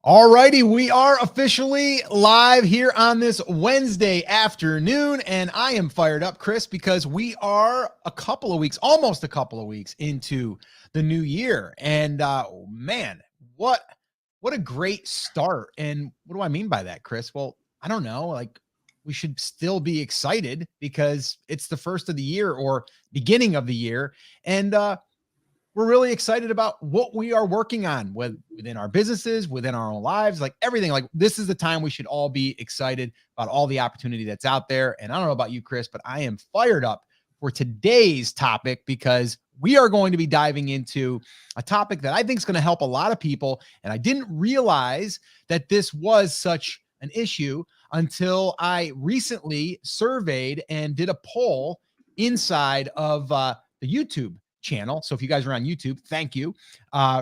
All righty, we are officially live here on this Wednesday afternoon, and I am fired up, Chris, because we are almost a couple of weeks into the new year. And man, what a great start. And what do I mean by that, Chris? Well, I don't know, like we should still be excited because it's the first of the year or beginning of the year. And we're really excited about what we are working on within our businesses, within our own lives, like everything. Like this is the time we should all be excited about all the opportunity that's out there. And I don't know about you, Chris, but I am fired up for today's topic because we are going to be diving into a topic that I think is going to help a lot of people. And I didn't realize that this was such an issue until I recently surveyed and did a poll inside of the YouTube channel. So if you guys are on YouTube, thank you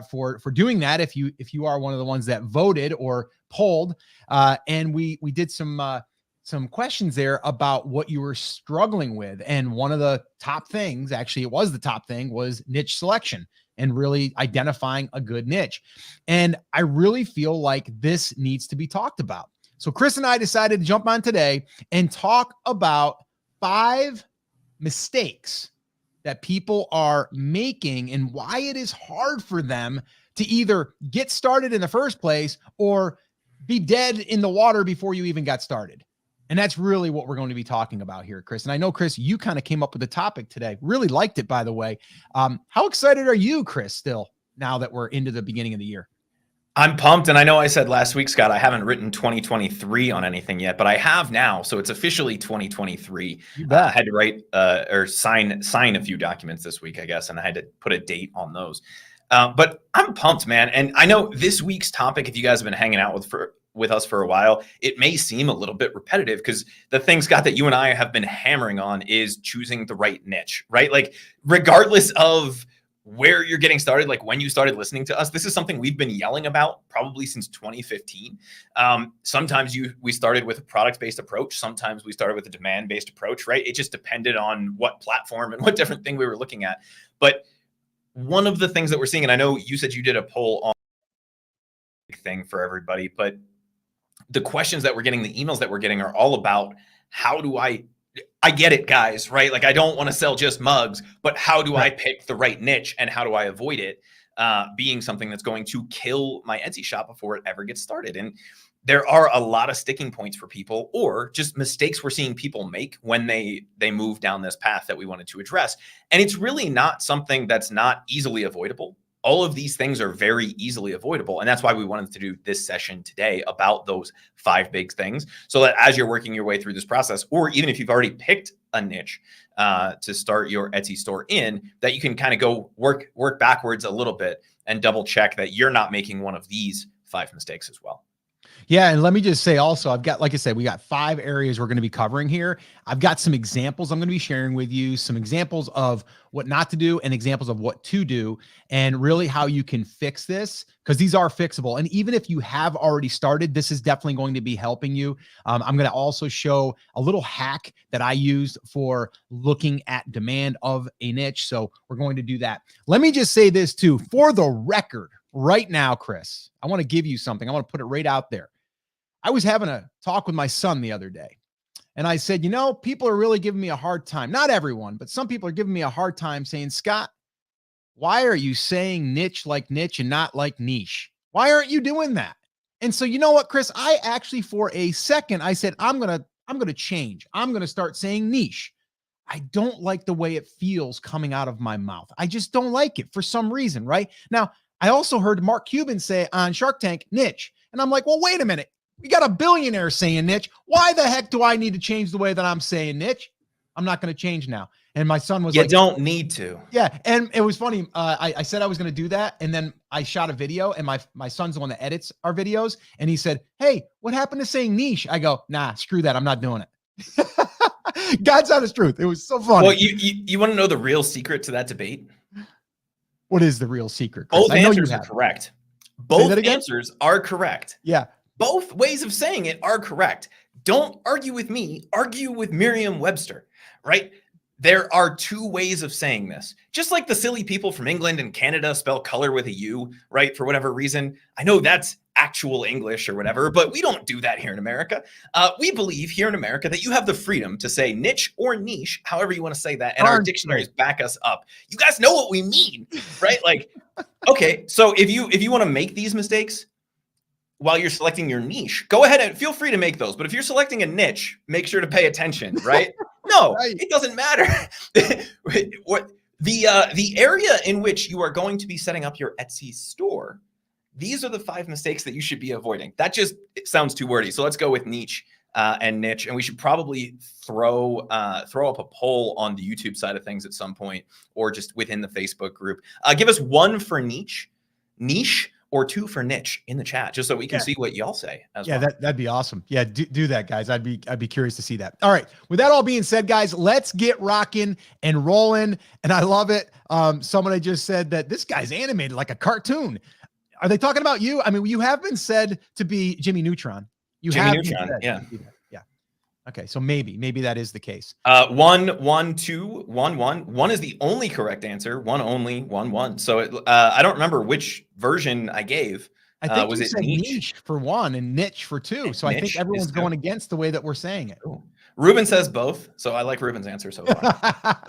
for doing that. If you are one of the ones that voted or polled, and we did some questions there about what you were struggling with, and one of the top things, actually, it was the top thing, was niche selection and really identifying a good niche. And I really feel like this needs to be talked about. So Chris and I decided to jump on today and talk about 5 mistakes that people are making and why it is hard for them to either get started in the first place or be dead in the water before you even got started. And that's really what we're going to be talking about here, Chris. And I know, Chris, you kind of came up with the topic today. Really liked it, by the way. How excited are you, Chris, still, now that we're into the beginning of the year? I'm pumped. And I know I said last week, Scott, I haven't written 2023 on anything yet, but I have now. So it's officially 2023. I had to write or sign a few documents this week, I guess, and I had to put a date on those. But I'm pumped, man. And I know this week's topic, if you guys have been hanging out with us for a while, it may seem a little bit repetitive because the thing, Scott, that you and I have been hammering on is choosing the right niche, right? Like regardless of where you're getting started, like when you started listening to us, this is something we've been yelling about probably since 2015. Sometimes we started with a product-based approach. Sometimes we started with a demand-based approach, right? It just depended on what platform and what different thing we were looking at. But one of the things that we're seeing, and I know you said you did a poll on thing for everybody, but the questions that we're getting, the emails that we're getting are all about how do I get it, guys, right? Like I don't want to sell just mugs, but how do I pick the right niche and how do I avoid it being something that's going to kill my Etsy shop before it ever gets started? And there are a lot of sticking points for people or just mistakes we're seeing people make when they move down this path that we wanted to address. And it's really not something that's not easily avoidable. All of these things are very easily avoidable. And that's why we wanted to do this session today about those 5 big things. So that as you're working your way through this process, or even if you've already picked a niche to start your Etsy store in, that you can kind of go work backwards a little bit and double check that you're not making one of these 5 mistakes as well. Yeah. And let me just say also, I've got, like I said, we got 5 areas we're going to be covering here. I've got some examples I'm going to be sharing with you, some examples of what not to do and examples of what to do, and really how you can fix this, because these are fixable. And even if you have already started, this is definitely going to be helping you. I'm going to also show a little hack that I used for looking at demand of a niche. So we're going to do that. Let me just say this too, for the record right now, Chris, I want to give you something. I want to put it right out there. I was having a talk with my son the other day, and I said, people are really giving me a hard time. Not everyone, but some people are giving me a hard time saying, Scott, why are you saying niche like niche and not like niche? Why aren't you doing that? And so, you know what, Chris, I actually, for a second, I said, I'm going to change. I'm going to start saying niche. I don't like the way it feels coming out of my mouth. I just don't like it for some reason, right? Now, I also heard Mark Cuban say on Shark Tank, niche. And I'm like, well, wait a minute. We got a billionaire saying niche. Why the heck do I need to change the way that I'm saying niche? I'm not going to change now. And my son was like, you don't need to. Yeah. And it was funny. I said I was going to do that. And then I shot a video, and my son's the one that edits our videos. And he said, hey, what happened to saying niche? I go, nah, screw that. I'm not doing it. God's honest truth. It was so funny. Well, you want to know the real secret to that debate? What is the real secret, Chris? Both answers are correct. Both answers are correct. Yeah. Both ways of saying it are correct. Don't argue with me, argue with Merriam-Webster, right? There are 2 ways of saying this. Just like the silly people from England and Canada spell color with a U, right? For whatever reason. I know that's actual English or whatever, but we don't do that here in America. We believe here in America that you have the freedom to say niche or niche, however you want to say that, and our dictionaries back us up. You guys know what we mean, right? Like, okay, so if you want to make these mistakes while you're selecting your niche, go ahead and feel free to make those. But if you're selecting a niche, make sure to pay attention, right? No, it doesn't matter. What the area in which you are going to be setting up your Etsy store, these are the 5 mistakes that you should be avoiding. That just sounds too wordy. So let's go with niche and niche, and we should probably throw up a poll on the YouTube side of things at some point, or just within the Facebook group. Give us 1 for niche, or 2 for niche in the chat, just so we can see what y'all say as well. That'd be awesome. Yeah, do that, guys. I'd be curious to see that. All right. With that all being said, guys, let's get rocking and rolling. And I love it. Somebody just said that this guy's animated like a cartoon. Are they talking about you? I mean, you have been said to be Jimmy Neutron. Jimmy Neutron, yeah. Okay, so maybe that is the case. 1, 1, 2, 1, 1. 1 is the only correct answer. 1 only, 1, 1. So I don't remember which version I gave. I think was you said niche for 1 and niche for 2. So I think everyone's going against the way that we're saying it. Ooh. Ruben says both, so I like Ruben's answer so far.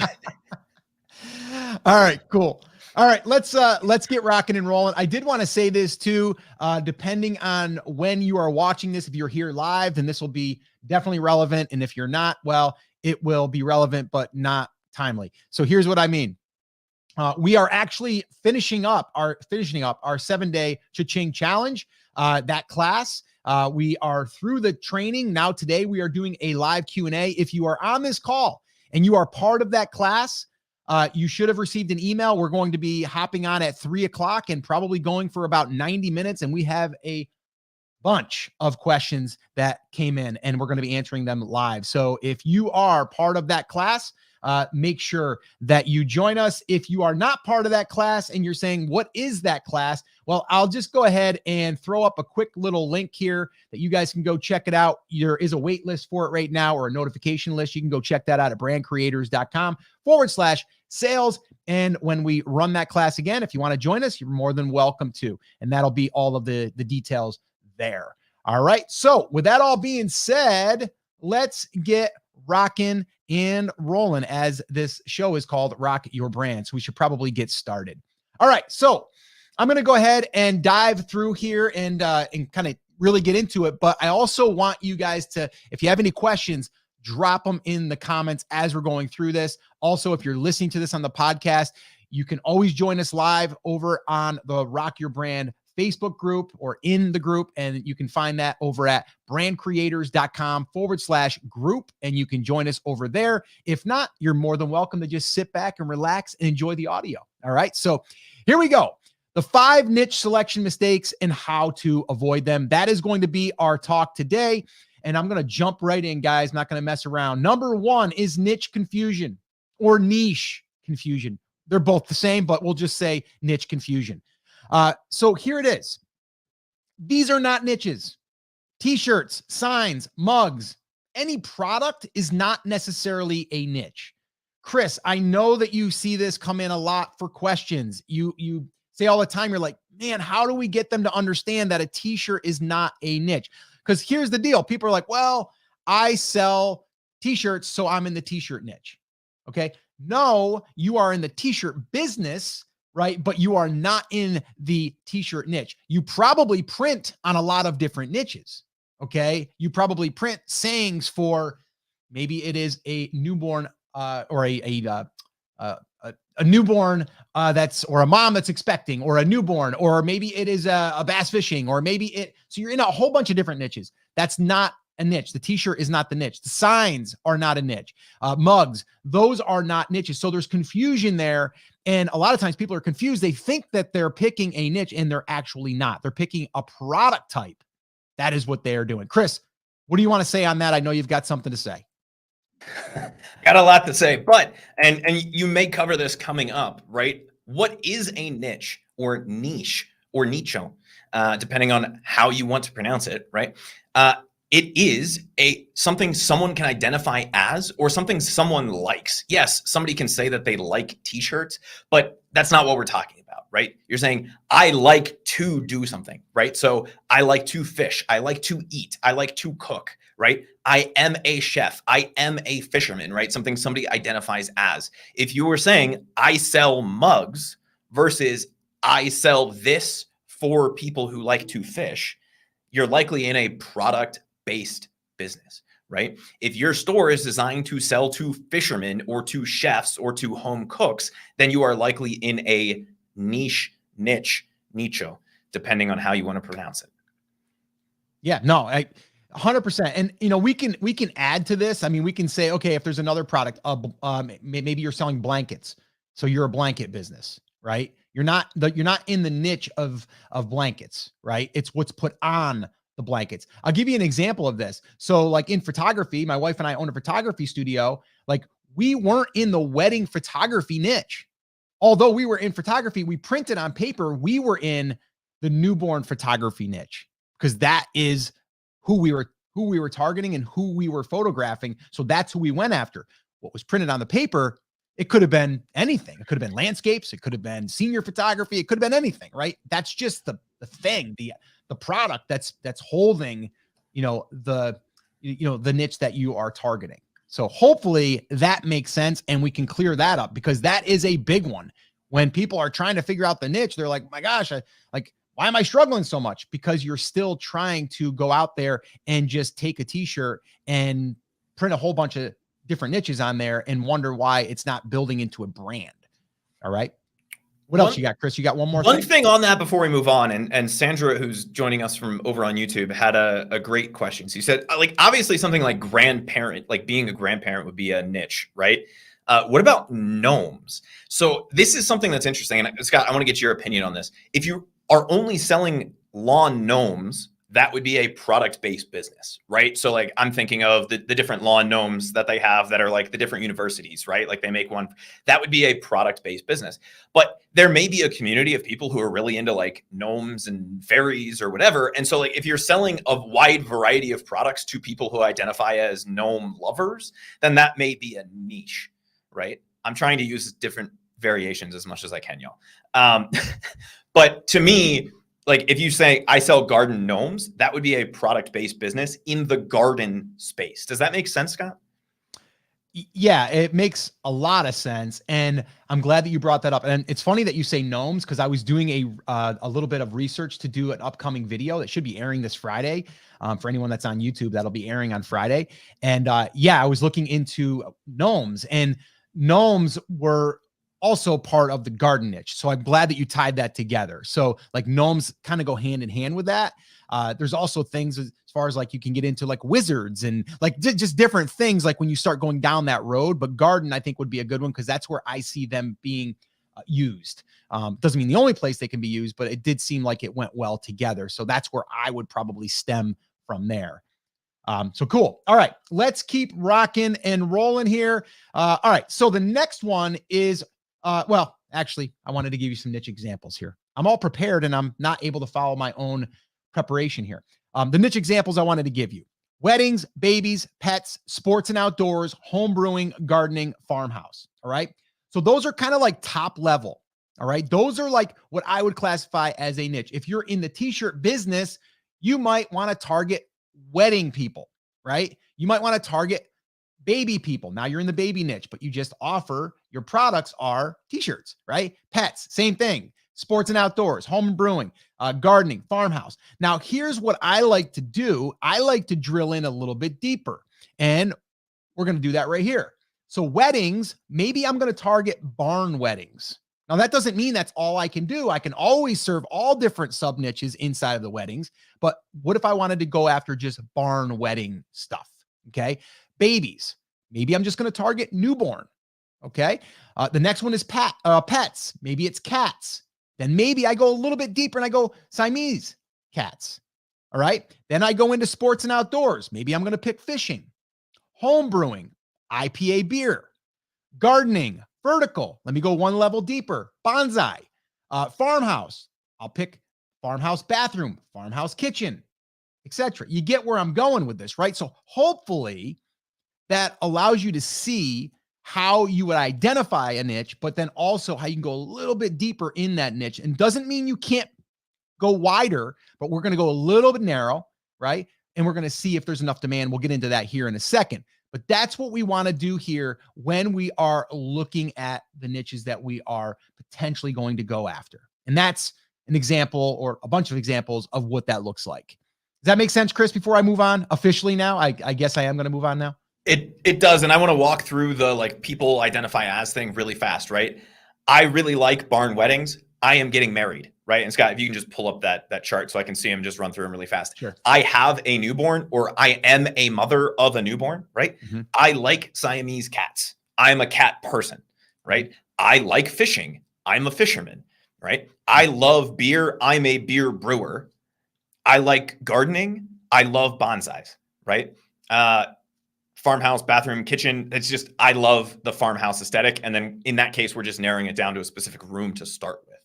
All right, cool. All right, let's get rocking and rolling. I did want to say this too, depending on when you are watching this, if you're here live, then this will be definitely relevant. And if you're not, well, it will be relevant, but not timely. So here's what I mean. We are actually finishing up our 7-day Cha-Ching challenge, that class. We are through the training. Now today we are doing a live Q&A. If you are on this call and you are part of that class, you should have received an email. We're going to be hopping on at 3:00 and probably going for about 90 minutes. And we have a bunch of questions that came in and we're going to be answering them live. So if you are part of that class, make sure that you join us. If you are not part of that class and you're saying, what is that class? Well, I'll just go ahead and throw up a quick little link here that you guys can go check it out. There is a wait list for it right now, or a notification list. You can go check that out at brandcreators.com/sales. And when we run that class again, if you want to join us, you're more than welcome to. And that'll be all of the details there. All right. So with that all being said, let's get rocking and rolling, as this show is called Rock Your Brand. So we should probably get started. All right. So I'm going to go ahead and dive through here and kind of really get into it. But I also want you guys to, if you have any questions, drop them in the comments as we're going through this. Also, if you're listening to this on the podcast, you can always join us live over on the Rock Your Brand Facebook group, or in the group. And you can find that over at brandcreators.com/group. And you can join us over there. If not, you're more than welcome to just sit back and relax and enjoy the audio. All right. So here we go. The 5 niche selection mistakes and how to avoid them. That is going to be our talk today. And I'm going to jump right in, guys. I'm not going to mess around. Number 1 is niche confusion, or niche confusion. They're both the same, but we'll just say niche confusion. So here it is. These are not niches. T-shirts, signs, mugs, any product is not necessarily a niche. Chris, I know that you see this come in a lot for questions. You say all the time, you're like, man, how do we get them to understand that a T-shirt is not a niche? Because here's the deal. People are like, well, I sell T-shirts, so I'm in the T-shirt niche. Okay. No, you are in the T-shirt business, right? But you are not in the T-shirt niche. You probably print on a lot of different niches. Okay. You probably print sayings for, maybe it is a newborn, or a newborn or a mom that's expecting, or a newborn, or maybe it is a bass fishing, or maybe so you're in a whole bunch of different niches. That's not a niche. The T-shirt is not the niche. The signs are not a niche. Mugs, those are not niches. So there's confusion there. And a lot of times people are confused. They think that they're picking a niche and they're actually not. They're picking a product type. That is what they're doing. Chris, what do you want to say on that? I know you've got something to say. Got a lot to say, but, and you may cover this coming up, right? What is a niche, or niche, or nicho, depending on how you want to pronounce it, right? it is something someone can identify as, or something someone likes. Yes, somebody can say that they like t-shirts, but that's not what we're talking about, right? You're saying, I like to do something, right? So I like to fish, I like to eat, I like to cook, right? I am a chef, I am a fisherman, right? Something somebody identifies as. If you were saying, I sell mugs versus I sell this for people who like to fish, you're likely in a product-based business, right? If your store is designed to sell to fishermen or to chefs or to home cooks, then you are likely in a niche, nicho, depending on how you want to pronounce it. Yeah, no, 100%. And we can add to this. I mean, we can say, okay, if there's another product, maybe you're selling blankets, so you're a blanket business, right? You're not in the niche of blankets, right? It's what's put on the blankets. I'll give you an example of this. So, like in photography, my wife and I own a photography studio. Like, we weren't in the wedding photography niche. Although we were in photography, we printed on paper, we were in the newborn photography niche, because that is who we were targeting and who we were photographing. So that's who we went after. What was printed on the paper, it could have been anything. It could have been landscapes. It could have been senior photography. It could have been anything, right? That's just the thing, the product that's holding, the niche that you are targeting. So hopefully that makes sense and we can clear that up, because that is a big one. When people are trying to figure out the niche, they're like, my gosh, why am I struggling so much? Because you're still trying to go out there and just take a t-shirt and print a whole bunch of different niches on there and wonder why it's not building into a brand. All right. What else you got, Chris? You got one more thing on that before we move on. And Sandra, who's joining us from over on YouTube, had a great question. So you said, obviously something like grandparent, like being a grandparent would be a niche, right? What about gnomes? So this is something that's interesting. And Scott, I want to get your opinion on this. If you are only selling lawn gnomes, that would be a product-based business, right? So I'm thinking of the different lawn gnomes that they have that are like the different universities, right? Like they make one, that would be a product-based business. But there may be a community of people who are really into like gnomes and fairies or whatever. And so if you're selling a wide variety of products to people who identify as gnome lovers, then that may be a niche, right? I'm trying to use different variations as much as I can, y'all. But to me, if you say I sell garden gnomes, that would be a product-based business in the garden space. Does that make sense, Scott? Yeah, it makes a lot of sense. And I'm glad that you brought that up. And it's funny that you say gnomes, because I was doing a little bit of research to do an upcoming video that should be airing this Friday. For anyone that's on YouTube, that'll be airing on Friday. And I was looking into gnomes, and gnomes were also part of the garden niche. So I'm glad that you tied that together. So gnomes kind of go hand in hand with that. There's also things as far as you can get into wizards and just different things when you start going down that road. But garden, I think, would be a good one, because that's where I see them being used. Doesn't mean the only place they can be used, but it did seem like it went well together. So that's where I would probably stem from there. So cool. All right, let's keep rocking and rolling here. All right, so the next one is actually, I wanted to give you some niche examples here. I'm all prepared and I'm not able to follow my own preparation here. The niche examples I wanted to give you: weddings, babies, pets, sports and outdoors, home brewing, gardening, farmhouse. All right. So those are kind of top level. All right. Those are what I would classify as a niche. If you're in the t-shirt business, you might want to target wedding people, right? You might want to target baby people. Now you're in the baby niche, but you just offer your products are t-shirts, right? Pets, same thing. Sports and outdoors, home and brewing, gardening, farmhouse. Now here's what I like to do. I like to drill in a little bit deeper, and we're going to do that right here. So weddings, maybe I'm going to target barn weddings. Now that doesn't mean that's all I can do. I can always serve all different sub niches inside of the weddings, but what if I wanted to go after just barn wedding stuff? Okay. Babies, maybe I'm just going to target newborn. Okay. The next one is pets. Maybe it's cats. Then maybe I go a little bit deeper and I go Siamese cats. All right. Then I go into sports and outdoors. Maybe I'm going to pick fishing, home brewing, IPA beer, gardening, vertical. Let me go one level deeper. Bonsai, farmhouse. I'll pick farmhouse bathroom, farmhouse kitchen, etc. You get where I'm going with this, right? So hopefully that allows you to see how you would identify a niche, but then also how you can go a little bit deeper in that niche. And doesn't mean you can't go wider, but we're going to go a little bit narrow, right? And we're going to see if there's enough demand. We'll get into that here in a second. But that's what we want to do here when we are looking at the niches that we are potentially going to go after. And that's an example or a bunch of examples of what that looks like. Does that make sense, Chris, before I move on officially now? I guess I am going to move on now. It does. And I want to walk through the like people identify as thing really fast, right? I really like barn weddings. I am getting married, right? And Scott, if you can just pull up that chart so I can see him, just run through them really fast. Sure. I have a newborn, or I am a mother of a newborn, right? Mm-hmm. I like Siamese cats. I'm a cat person, right? I like fishing. I'm a fisherman, right? I love beer. I'm a beer brewer. I like gardening. I love bonsais, right? Farmhouse, bathroom, kitchen. It's just, I love the farmhouse aesthetic. And then in that case, we're just narrowing it down to a specific room to start with,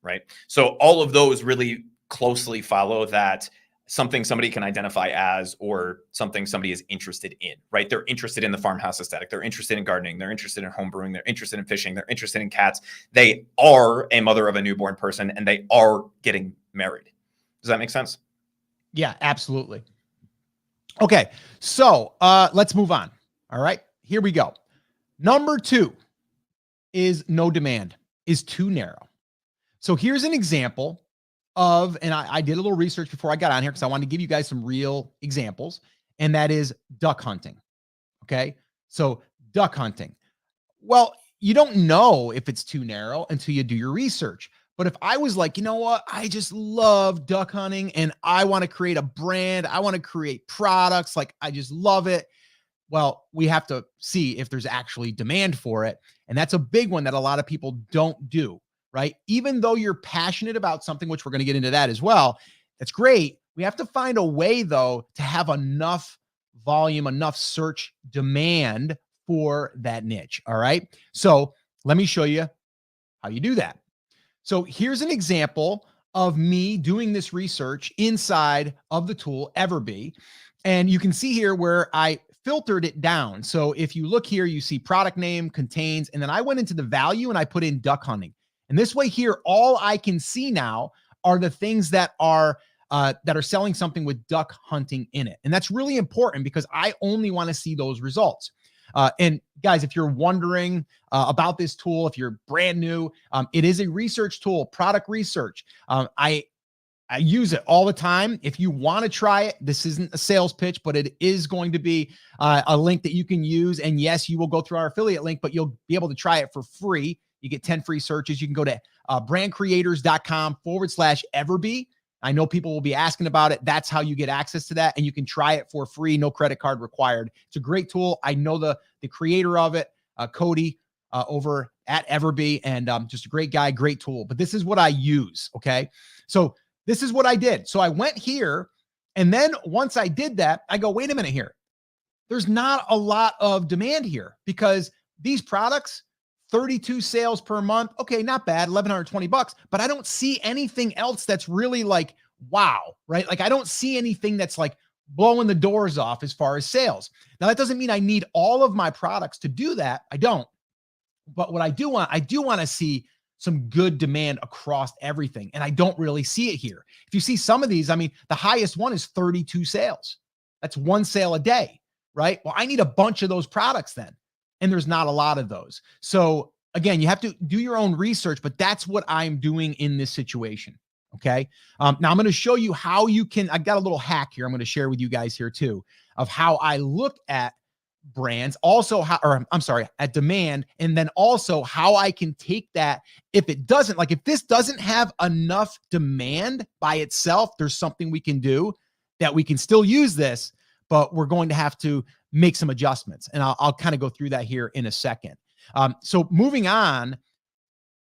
right? So all of those really closely follow that something somebody can identify as, or something somebody is interested in, right? They're interested in the farmhouse aesthetic. They're interested in gardening. They're interested in home brewing. They're interested in fishing. They're interested in cats. They are a mother of a newborn person, and they are getting married. Does that make sense? Yeah, absolutely. Okay, so let's move on. All right, here we go. Number 2 is no demand, is too narrow. So here's an example of, and I did a little research before I got on here because I wanted to give you guys some real examples, and that is duck hunting. Okay, so duck hunting. Well, you don't know if it's too narrow until you do your research. But if I was like, you know what, I just love duck hunting and I want to create a brand, I want to create products, like I just love it. Well, we have to see if there's actually demand for it. And that's a big one that a lot of people don't do, right? Even though you're passionate about something, which we're going to get into that as well, that's great. We have to find a way, though, to have enough volume, enough search demand for that niche. All right. So let me show you how you do that. So here's an example of me doing this research inside of the tool Everbee. And you can see here where I filtered it down. So if you look here, you see product name, contains, and then I went into the value and I put in duck hunting. And this way here, all I can see now are the things that are selling something with duck hunting in it. And that's really important because I only want to see those results. And guys, if you're wondering about this tool, if you're brand new, it is a research tool, product research. I use it all the time. If you want to try it, this isn't a sales pitch, but it is going to be a link that you can use. And yes, you will go through our affiliate link, but you'll be able to try it for free. You get 10 free searches. You can go to brandcreators.com/Everbee. I know people will be asking about it. That's how you get access to that. And you can try it for free. No credit card required. It's a great tool. I know the creator of it, Cody, over at Everbee, and just a great guy, great tool. But this is what I use. Okay. So this is what I did. So I went here. And then once I did that, I go, wait a minute here. There's not a lot of demand here because these products, 32 sales per month. Okay, not bad, $1,120, but I don't see anything else that's really like, wow, right? Like I don't see anything that's like blowing the doors off as far as sales. Now that doesn't mean I need all of my products to do that. I don't. But what I do want to see some good demand across everything. And I don't really see it here. If you see some of these, I mean, the highest one is 32 sales. That's one sale a day, right? Well, I need a bunch of those products then. And there's not a lot of those. So again, you have to do your own research, but that's what I'm doing in this situation. Okay. Now I'm going to show you how you can, I've got a little hack here I'm going to share with you guys here too, of how I look at brands, also how, or I'm sorry, at demand. And then also how I can take that. If it doesn't, like if this doesn't have enough demand by itself, there's something we can do that we can still use this, but we're going to have to make some adjustments. And I'll kind of go through that here in a second. So moving on,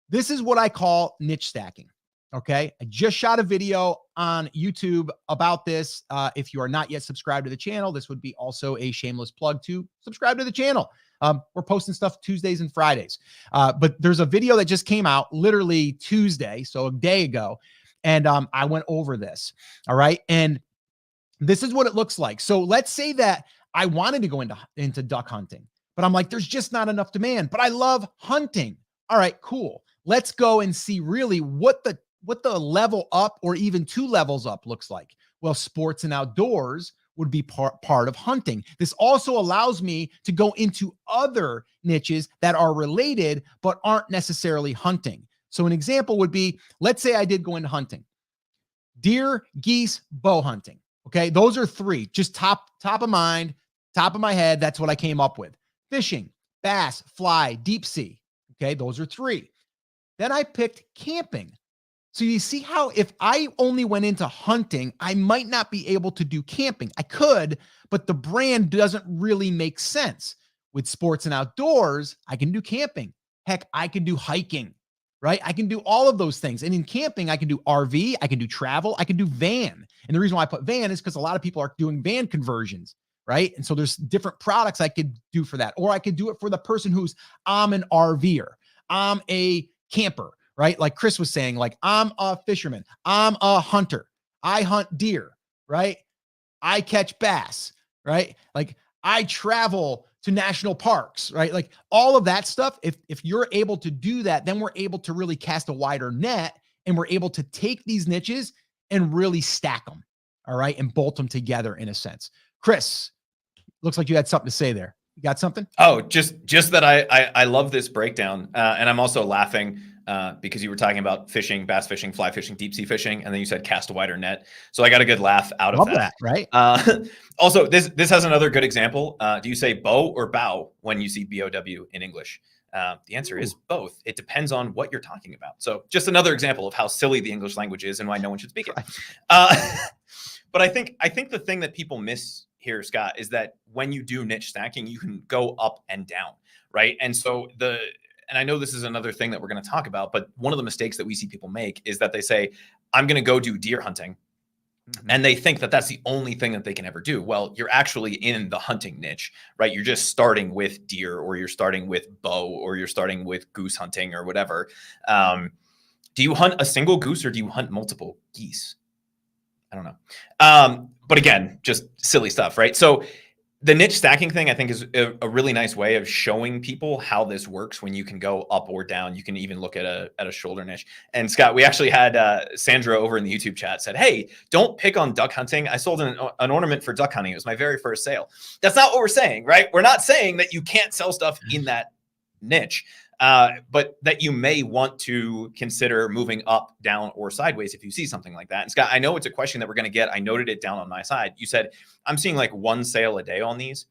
this is what I call niche stacking. Okay. I just shot a video on YouTube about this. If you are not yet subscribed to the channel, this would be also a shameless plug to subscribe to the channel. We're posting stuff Tuesdays and Fridays. But there's a video that just came out literally Tuesday, so a day ago. And I went over this. All right. And This is what it looks like. So let's say that I wanted to go into duck hunting, but I'm like, there's just not enough demand, but I love hunting. All right, cool. Let's go and see really what the level up or even 2 levels up looks like. Well, sports and outdoors would be part of hunting. This also allows me to go into other niches that are related, but aren't necessarily hunting. So an example would be, let's say I did go into hunting, deer, geese, bow hunting. Okay. Those are 3, just top of mind, top of my head. That's what I came up with. Fishing, bass, fly, deep sea. Okay. Those are 3. Then I picked camping. So you see how if I only went into hunting, I might not be able to do camping. I could, but the brand doesn't really make sense. With sports and outdoors, I can do camping. Heck, I can do hiking, right? I can do all of those things. And in camping, I can do RV, I can do travel, I can do van. And the reason why I put van is because a lot of people are doing van conversions, right? And so there's different products I could do for that. Or I could do it for the person who's, I'm an RVer, I'm a camper, right? Like Chris was saying, like, I'm a fisherman, I'm a hunter, I hunt deer, right? I catch bass, right? Like I travel to national parks, right? Like all of that stuff. If you're able to do that, then we're able to really cast a wider net, and we're able to take these niches and really stack them. All right. And bolt them together in a sense. Chris, looks like you had something to say there. You got something? Oh, just that I love this breakdown. And I'm also laughing because you were talking about fishing, bass fishing, fly fishing, deep sea fishing, and then you said cast a wider net. So I got a good laugh out of that. Right? Also, this has another good example. Do you say bow or bow when you see BOW in English? The answer is both. It depends on what you're talking about. So just another example of how silly the English language is and why no one should speak it. But I think the thing that people miss here, Scott, is that when you do niche stacking, you can go up and down, right? And so and I know this is another thing that we're going to talk about, but one of the mistakes that we see people make is that they say, I'm going to go do deer hunting. Mm-hmm. And they think that that's the only thing that they can ever do. Well, you're actually in the hunting niche, right? You're just starting with deer, or you're starting with bow, or you're starting with goose hunting or whatever. Do you hunt a single goose or do you hunt multiple geese? I don't know. But again, just silly stuff, right? So the niche stacking thing, I think, is a really nice way of showing people how this works when you can go up or down. You can even look at a shoulder niche. And Scott, we actually had Sandra over in the YouTube chat said, hey, don't pick on duck hunting. I sold an ornament for duck hunting. It was my very first sale. That's not what we're saying, right? We're not saying that you can't sell stuff in that niche. But that you may want to consider moving up, down, or sideways if you see something like that. And Scott, I know it's a question that we're going to get. I noted it down on my side. You said, I'm seeing like 1 sale a day on these.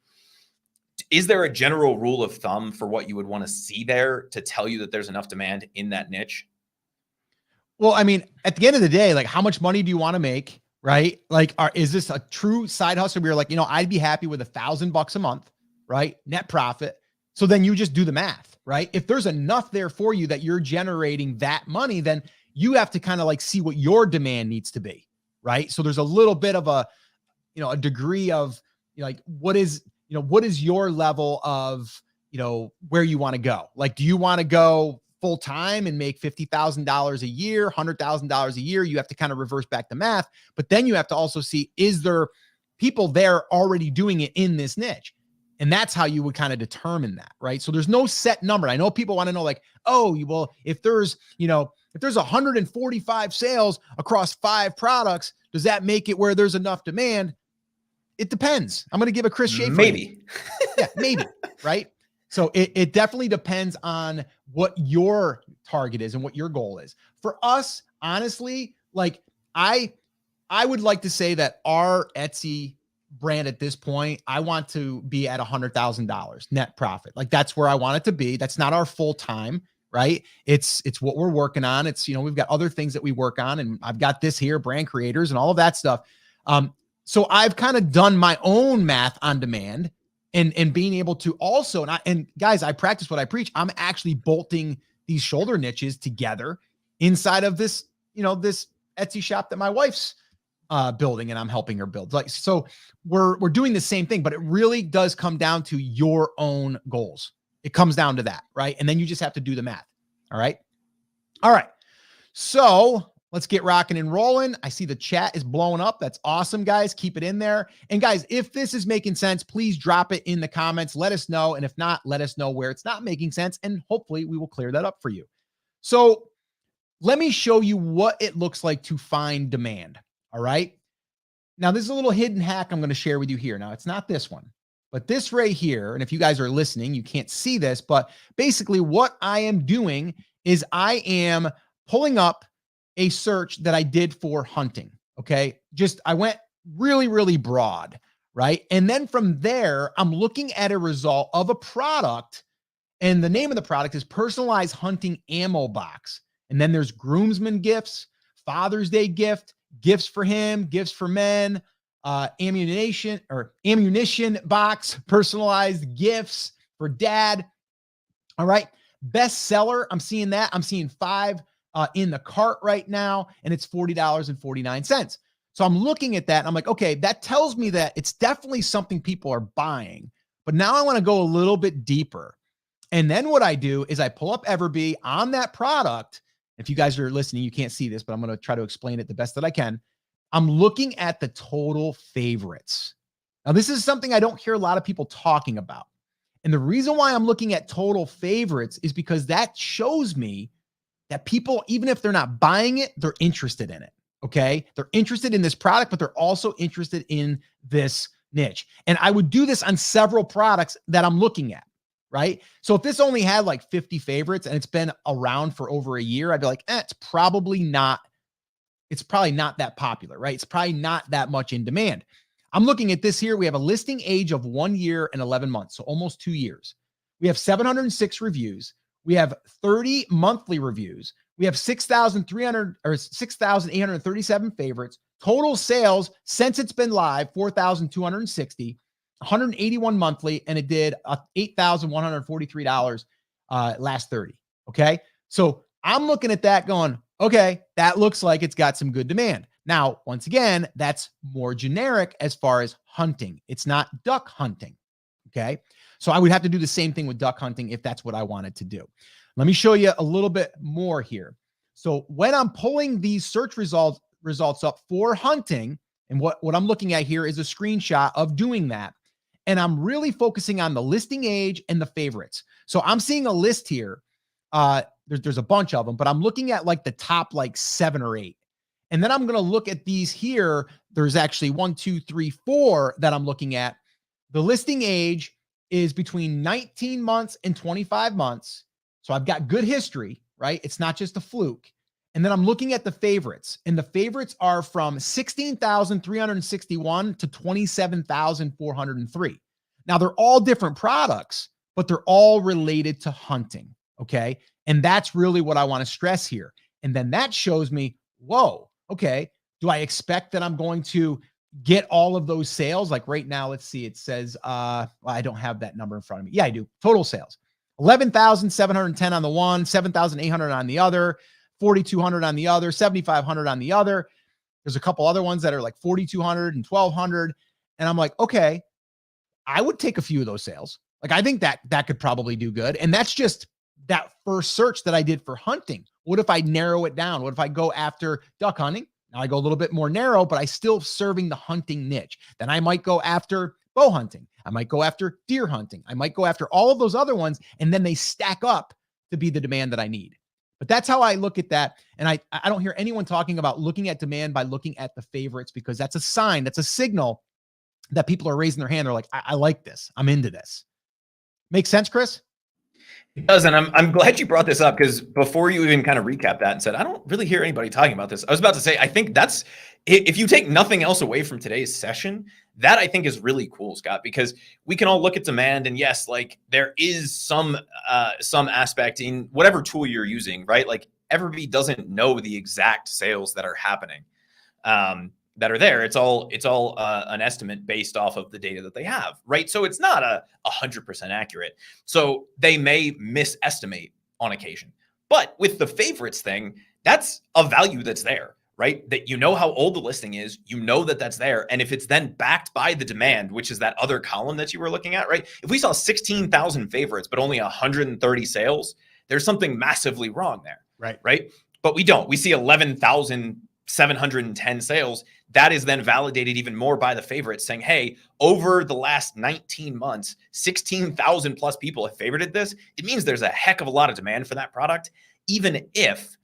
Is there a general rule of thumb for what you would want to see there to tell you that there's enough demand in that niche? Well, I mean, at the end of the day, like, how much money do you want to make, right? Like, is this a true side hustle where you're like, I'd be happy with $1,000 a month, right? Net profit. So then you just do the math, right? If there's enough there for you that you're generating that money, then you have to kind of like see what your demand needs to be, right? So there's a little bit of a degree of like, what is your level of, where you want to go? Like, do you want to go full time and make $50,000 a year, $100,000 a year? You have to kind of reverse back the math, but then you have to also see, is there people there already doing it in this niche? And that's how you would kind of determine that, right? So there's no set number. I know people want to know, like, oh, well, if there's 145 sales across 5 products, does that make it where there's enough demand? It depends. I'm going to give a Chris Schaefer. Maybe. Yeah, maybe, right? So it definitely depends on what your target is and what your goal is. For us, honestly, like I would like to say that our Etsy brand at this point, I want to be at $100,000 net profit. Like, that's where I want it to be. That's not our full time, right? It's what we're working on. It's, we've got other things that we work on, and I've got this here, brand creators and all of that stuff. So I've kind of done my own math on demand and being able to also, and guys, I practice what I preach. I'm actually bolting these shoulder niches together inside of this, this Etsy shop that my wife's building, and I'm helping her build. Like, so we're doing the same thing, but it really does come down to your own goals. It comes down to that, right? And then you just have to do the math. All right. So Let's get rocking and rolling. I see the chat is blowing up. That's awesome, guys. Keep it in there. And guys, if this is making sense, please drop it in the comments. Let us know. And if not, let us know where it's not making sense. And hopefully we will clear that up for you. So let me show you what it looks like to find demand. All right. Now, this is a little hidden hack I'm going to share with you here. Now, it's not this one, but this right here. And if you guys are listening, you can't see this, but basically what I am doing is I am pulling up a search that I did for hunting. Okay. I went really, really broad, right? And then from there, I'm looking at a result of a product, and the name of the product is Personalized Hunting Ammo Box. And then there's groomsmen gifts, Father's Day gift, gifts for him, gifts for men, ammunition box, personalized gifts for dad. All right. Bestseller. I'm seeing that. I'm seeing 5 in the cart right now, and it's $40.49. So I'm looking at that and I'm like, okay, that tells me that it's definitely something people are buying. But now I want to go a little bit deeper. And then what I do is I pull up Everbee on that product. If you guys are listening, you can't see this, but I'm going to try to explain it the best that I can. I'm looking at the total favorites. Now, this is something I don't hear a lot of people talking about. And the reason why I'm looking at total favorites is because that shows me that people, even if they're not buying it, they're interested in it. Okay. They're interested in this product, but they're also interested in this niche. And I would do this on several products that I'm looking at. Right. So if this only had like 50 favorites and it's been around for over a year, I'd be like, it's probably not that popular, right? It's probably not that much in demand. I'm looking at this here. We have a listing age of 1 year and 11 months. So almost 2 years. We have 706 reviews. We have 30 monthly reviews. We have 6,837 favorites. Total sales since it's been live, 4,260, 181 monthly, and it did $8,143 last 30. Okay. So I'm looking at that going, okay, that looks like it's got some good demand. Now, once again, that's more generic as far as hunting. It's not duck hunting. Okay. So I would have to do the same thing with duck hunting if that's what I wanted to do. Let me show you a little bit more here. So when I'm pulling these search results up for hunting, and what I'm looking at here is a screenshot of doing that. And I'm really focusing on the listing age and the favorites. So I'm seeing a list here. There's a bunch of them, but I'm looking at like the top like 7 or 8. And then I'm going to look at these here. There's actually 1, 2, 3, 4 that I'm looking at. The listing age is between 19 months and 25 months. So I've got good history, right? It's not just a fluke. And then I'm looking at the favorites, and the favorites are from 16,361 to 27,403. Now they're all different products, but they're all related to hunting. Okay. And that's really what I want to stress here. And then that shows me, whoa, okay. Do I expect that I'm going to get all of those sales? Like right now, let's see, it says, well, I don't have that number in front of me. Yeah, I do. Total sales, 11,710 on the one, 7,800 on the other, 4,200 on the other, 7,500 on the other. There's a couple other ones that are like 4,200 and 1,200. And I'm like, okay, I would take a few of those sales. Like, I think that could probably do good. And that's just that first search that I did for hunting. What if I narrow it down? What if I go after duck hunting? Now I go a little bit more narrow, but I still serving the hunting niche. Then I might go after bow hunting. I might go after deer hunting. I might go after all of those other ones. And then they stack up to be the demand that I need. But that's how I look at that. And I don't hear anyone talking about looking at demand by looking at the favorites, because that's a sign, that's a signal that people are raising their hand. They're like, I like this. I'm into this. Make sense, Chris? It does. And I'm glad you brought this up, because before you even kind of recap that and said, I don't really hear anybody talking about this, I was about to say, I think that's, if you take nothing else away from today's session, that I think is really cool, Scott, because we can all look at demand, and yes, like there is some aspect in whatever tool you're using, right? Like Everbee doesn't know the exact sales that are happening, that are there. It's all an estimate based off of the data that they have, right? So it's not 100% accurate. So they may misestimate on occasion. But with the favorites thing, that's a value that's there, right? That you know how old the listing is, you know that that's there. And if it's then backed by the demand, which is that other column that you were looking at, right? If we saw 16,000 favorites, but only 130 sales, there's something massively wrong there. Right. Right. but we don't. We see 11,710 sales. That is then validated even more by the favorites saying, hey, over the last 19 months, 16,000 plus people have favorited this. It means there's a heck of a lot of demand for that product, even if,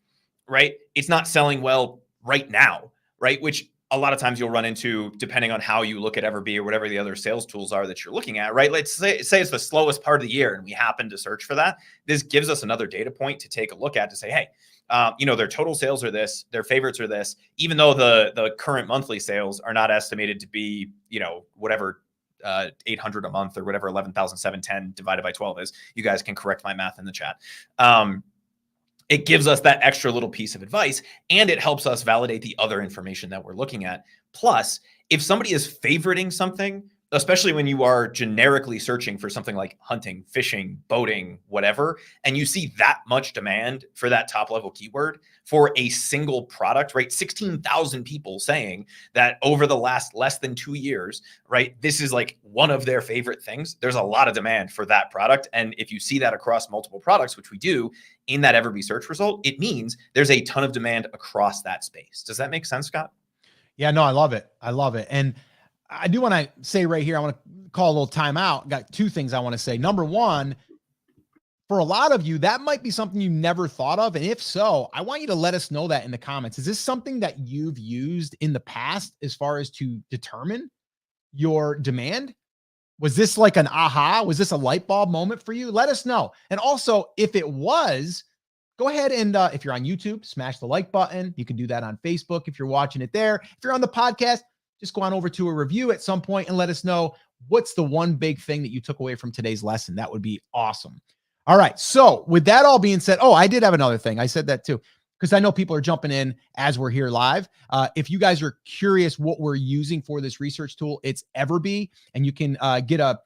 right, it's not selling well right now, right? Which a lot of times you'll run into depending on how you look at Everbee or whatever the other sales tools are that you're looking at, right? Let's say it's the slowest part of the year and we happen to search for that. This gives us another data point to take a look at to say, hey, their total sales are this, their favorites are this, even though the current monthly sales are not estimated to be, whatever 800 a month or whatever 11,710 divided by 12 is. You guys can correct my math in the chat. It gives us that extra little piece of advice, and it helps us validate the other information that we're looking at. Plus, if somebody is favoriting something, especially when you are generically searching for something like hunting, fishing, boating, whatever, and you see that much demand for that top level keyword for a single product, right? 16,000 people saying that over the last less than 2 years, right? This is like one of their favorite things. There's a lot of demand for that product. And if you see that across multiple products, which we do in that Everbee search result, it means there's a ton of demand across that space. Does that make sense, Scott? Yeah, no, I love it. I love it. And I do want to say right here, I want to call a little timeout. Got two things I want to say. Number one, for a lot of you, that might be something you never thought of. And if so, I want you to let us know that in the comments. Is this something that you've used in the past as far as to determine your demand? Was this like an aha? Was this a light bulb moment for you? Let us know. And also, if it was, go ahead and if you're on YouTube, smash the like button. You can do that on Facebook if you're watching it there. If you're on the podcast, just go on over to a review at some point and let us know what's the one big thing that you took away from today's lesson. That would be awesome. All right. So with that all being said, I did have another thing. I said that too, because I know people are jumping in as we're here live. If you guys are curious what we're using for this research tool, it's Everbee, and you can get a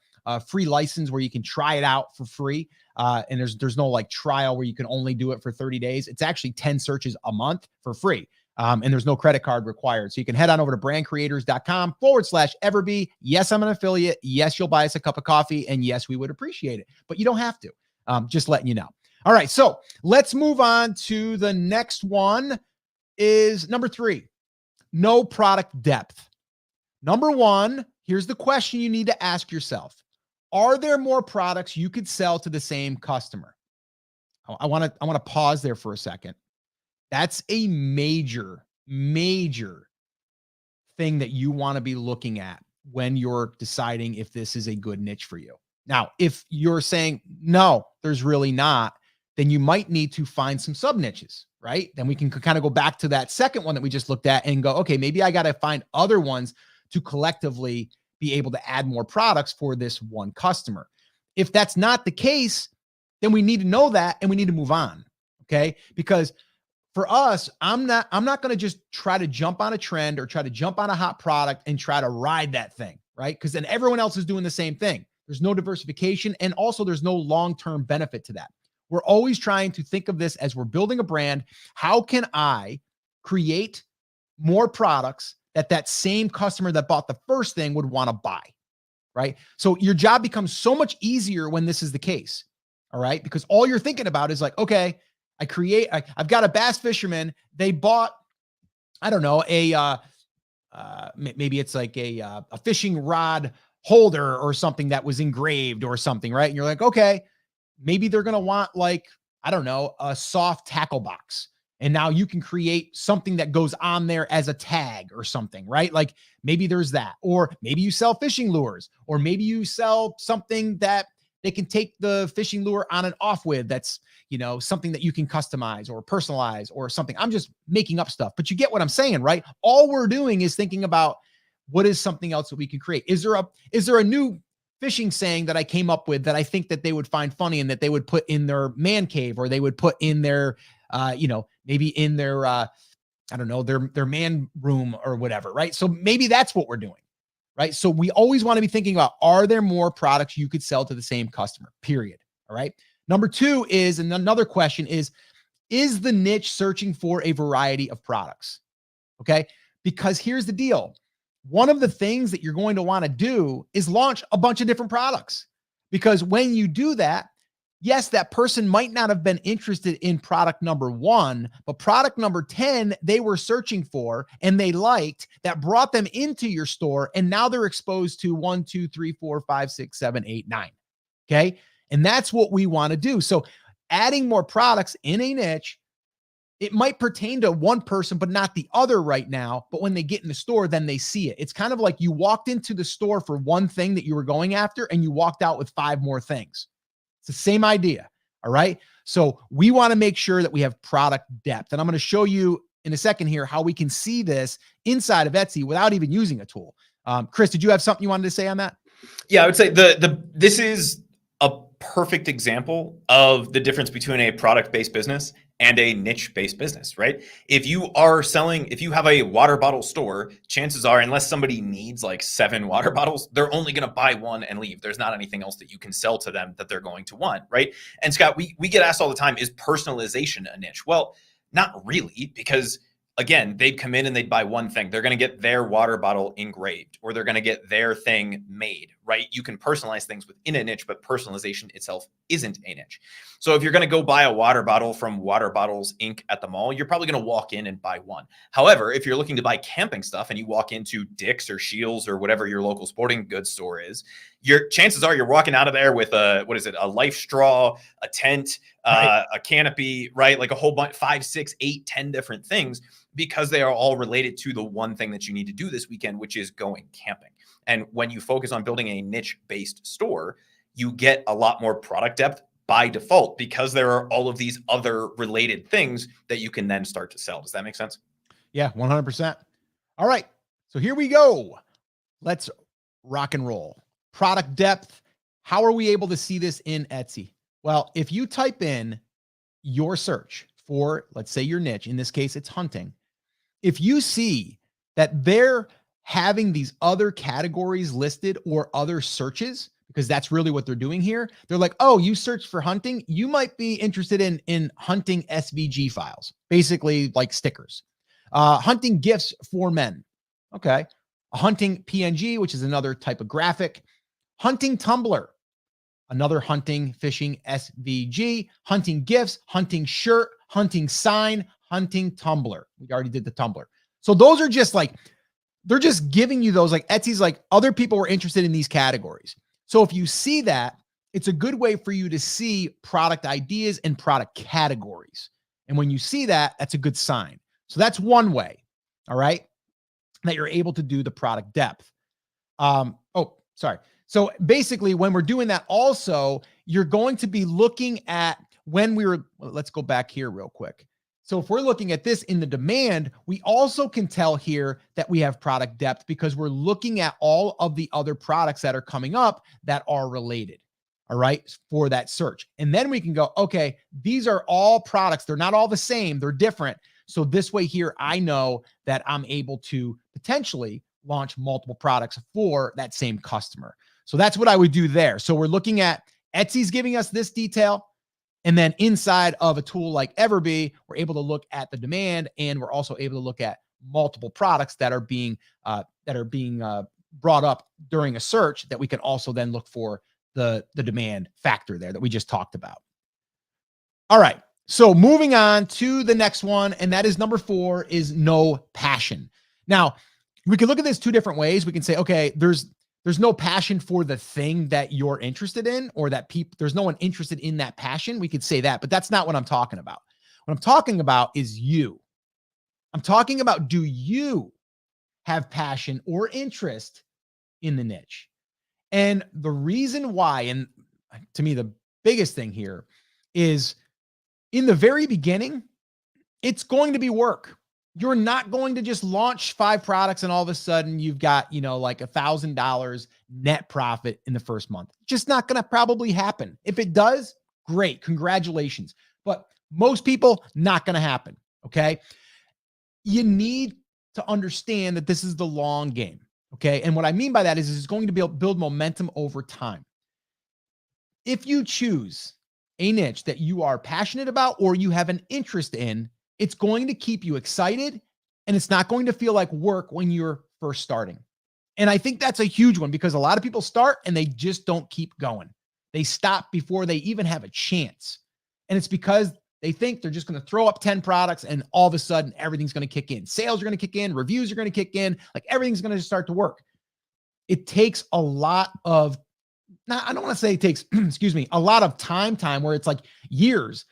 free license where you can try it out for free. And there's no like trial where you can only do it for 30 days. It's actually 10 searches a month for free. And there's no credit card required. So you can head on over to brandcreators.com/Everbee. Yes, I'm an affiliate. Yes, you'll buy us a cup of coffee. And yes, we would appreciate it, but you don't have to. Just letting you know. All right. So let's move on to the next one is number 3, no product depth. Number 1, here's the question you need to ask yourself. Are there more products you could sell to the same customer? I want to pause there for a second. That's a major thing that you want to be looking at when you're deciding if this is a good niche for you. Now, if you're saying, no, there's really not, then you might need to find some sub niches, right? Then we can kind of go back to that second one that we just looked at and go, okay, maybe I got to find other ones to collectively be able to add more products for this one customer. If that's not the case, then we need to know that and we need to move on. Okay. Because for us, I'm not going to just try to jump on a trend or try to jump on a hot product and try to ride that thing, right? Because then everyone else is doing the same thing. There's no diversification. And also there's no long-term benefit to that. We're always trying to think of this as we're building a brand. How can I create more products that same customer that bought the first thing would want to buy, right? So your job becomes so much easier when this is the case, all right? Because all you're thinking about is like, okay, I've got a bass fisherman. They bought, I don't know, maybe it's like a fishing rod holder or something that was engraved or something, right? And you're like, okay, maybe they're going to want like, I don't know, a soft tackle box. And now you can create something that goes on there as a tag or something, right? Like maybe there's that, or maybe you sell fishing lures, or maybe you sell something that they can take the fishing lure on and off with. That's, something that you can customize or personalize or something. I'm just making up stuff, but you get what I'm saying, right? All we're doing is thinking about what is something else that we can create. Is there a new fishing saying that I came up with that I think that they would find funny and that they would put in their man cave, or they would put in their, maybe in their, I don't know, their man room or whatever, right? So maybe that's what we're doing, right? So we always want to be thinking about, are there more products you could sell to the same customer, period. All right. Number 2 is, and another question is the niche searching for a variety of products? Okay. Because here's the deal. One of the things that you're going to want to do is launch a bunch of different products, because when you do that, yes, that person might not have been interested in product number 1, but product number 10 they were searching for and they liked, that brought them into your store, and now they're exposed to 1, 2, 3, 4, 5, 6, 7, 8, 9. Okay. And that's what we want to do. So adding more products in a niche, it might pertain to one person, but not the other right now. But when they get in the store, then they see it. It's kind of like you walked into the store for one thing that you were going after, and you walked out with 5 more things. It's the same idea. All right. So we want to make sure that we have product depth. And I'm going to show you in a second here how we can see this inside of Etsy without even using a tool. Chris, did you have something you wanted to say on that? Yeah, I would say this is a perfect example of the difference between a product-based business and a niche-based business, right? If you have a water bottle store, chances are, unless somebody needs like 7 water bottles, they're only going to buy one and leave. There's not anything else that you can sell to them that they're going to want, right? And Scott, we get asked all the time, is personalization a niche? Well, not really, because again, they'd come in and they'd buy one thing. They're going to get their water bottle engraved, or they're going to get their thing made, right? You can personalize things within a niche, but personalization itself isn't a niche. So if you're going to go buy a water bottle from Water Bottles Inc. at the mall, you're probably going to walk in and buy one. However, if you're looking to buy camping stuff and you walk into Dick's or Shields or whatever your local sporting goods store is, your chances are you're walking out of there with a life straw, a tent, right, a canopy, right? Like a whole bunch, 5, 6, 8, 10 different things, because they are all related to the one thing that you need to do this weekend, which is going camping. And when you focus on building a niche-based store, you get a lot more product depth by default, because there are all of these other related things that you can then start to sell. Does that make sense? Yeah, 100%. All right. So here we go. Let's rock and roll. Product depth. How are we able to see this in Etsy? Well, if you type in your search for, let's say, your niche, in this case, it's hunting. If you see that they're having these other categories listed or other searches, because that's really what they're doing here. They're like, oh, you searched for hunting. You might be interested in hunting SVG files, basically like stickers, hunting gifts for men. Okay. A hunting PNG, which is another type of graphic, hunting Tumblr, another hunting fishing SVG, hunting gifts, hunting shirt, hunting sign, hunting Tumblr. We already did the Tumblr. So those are just like, they're just giving you those, like Etsy's like other people were interested in these categories. So if you see that, it's a good way for you to see product ideas and product categories. And when you see that, that's a good sign. So that's one way, all right, that you're able to do the product depth. So basically, when we're doing that also, you're going to be looking at let's go back here real quick. So if we're looking at this in the demand, we also can tell here that we have product depth because we're looking at all of the other products that are coming up that are related, all right, for that search. And then we can go, okay, these are all products. They're not all the same. They're different. So this way here, I know that I'm able to potentially launch multiple products for that same customer. So that's what I would do there. So we're looking at Etsy's giving us this detail. And then inside of a tool like Everbee, we're able to look at the demand, and we're also able to look at multiple products that are being brought up during a search that we can also then look for the demand factor there that we just talked about. All right. So moving on to the next one, and that is number 4, is no passion. Now, we can look at this 2 different ways. We can say, okay, there's no passion for the thing that you're interested in, or that there's no one interested in that passion. We could say that, but that's not what I'm talking about. What I'm talking about is you. I'm talking about, do you have passion or interest in the niche? And the reason why, and to me, the biggest thing here is in the very beginning, it's going to be work. You're not going to just launch 5 products and all of a sudden you've got, like $1,000 net profit in the first month. Just not going to probably happen. If it does, great. Congratulations. But most people, not going to happen. Okay. You need to understand that this is the long game. Okay. And what I mean by that is it's going to build momentum over time. If you choose a niche that you are passionate about or you have an interest in, it's going to keep you excited, and it's not going to feel like work when you're first starting. And I think that's a huge one, because a lot of people start and they just don't keep going. They stop before they even have a chance. And it's because they think they're just going to throw up 10 products and all of a sudden everything's going to kick in. Sales are going to kick in, reviews are going to kick in, like everything's going to start to work. It takes a lot of, I don't want to say it takes, excuse me, a lot of time where it's like years,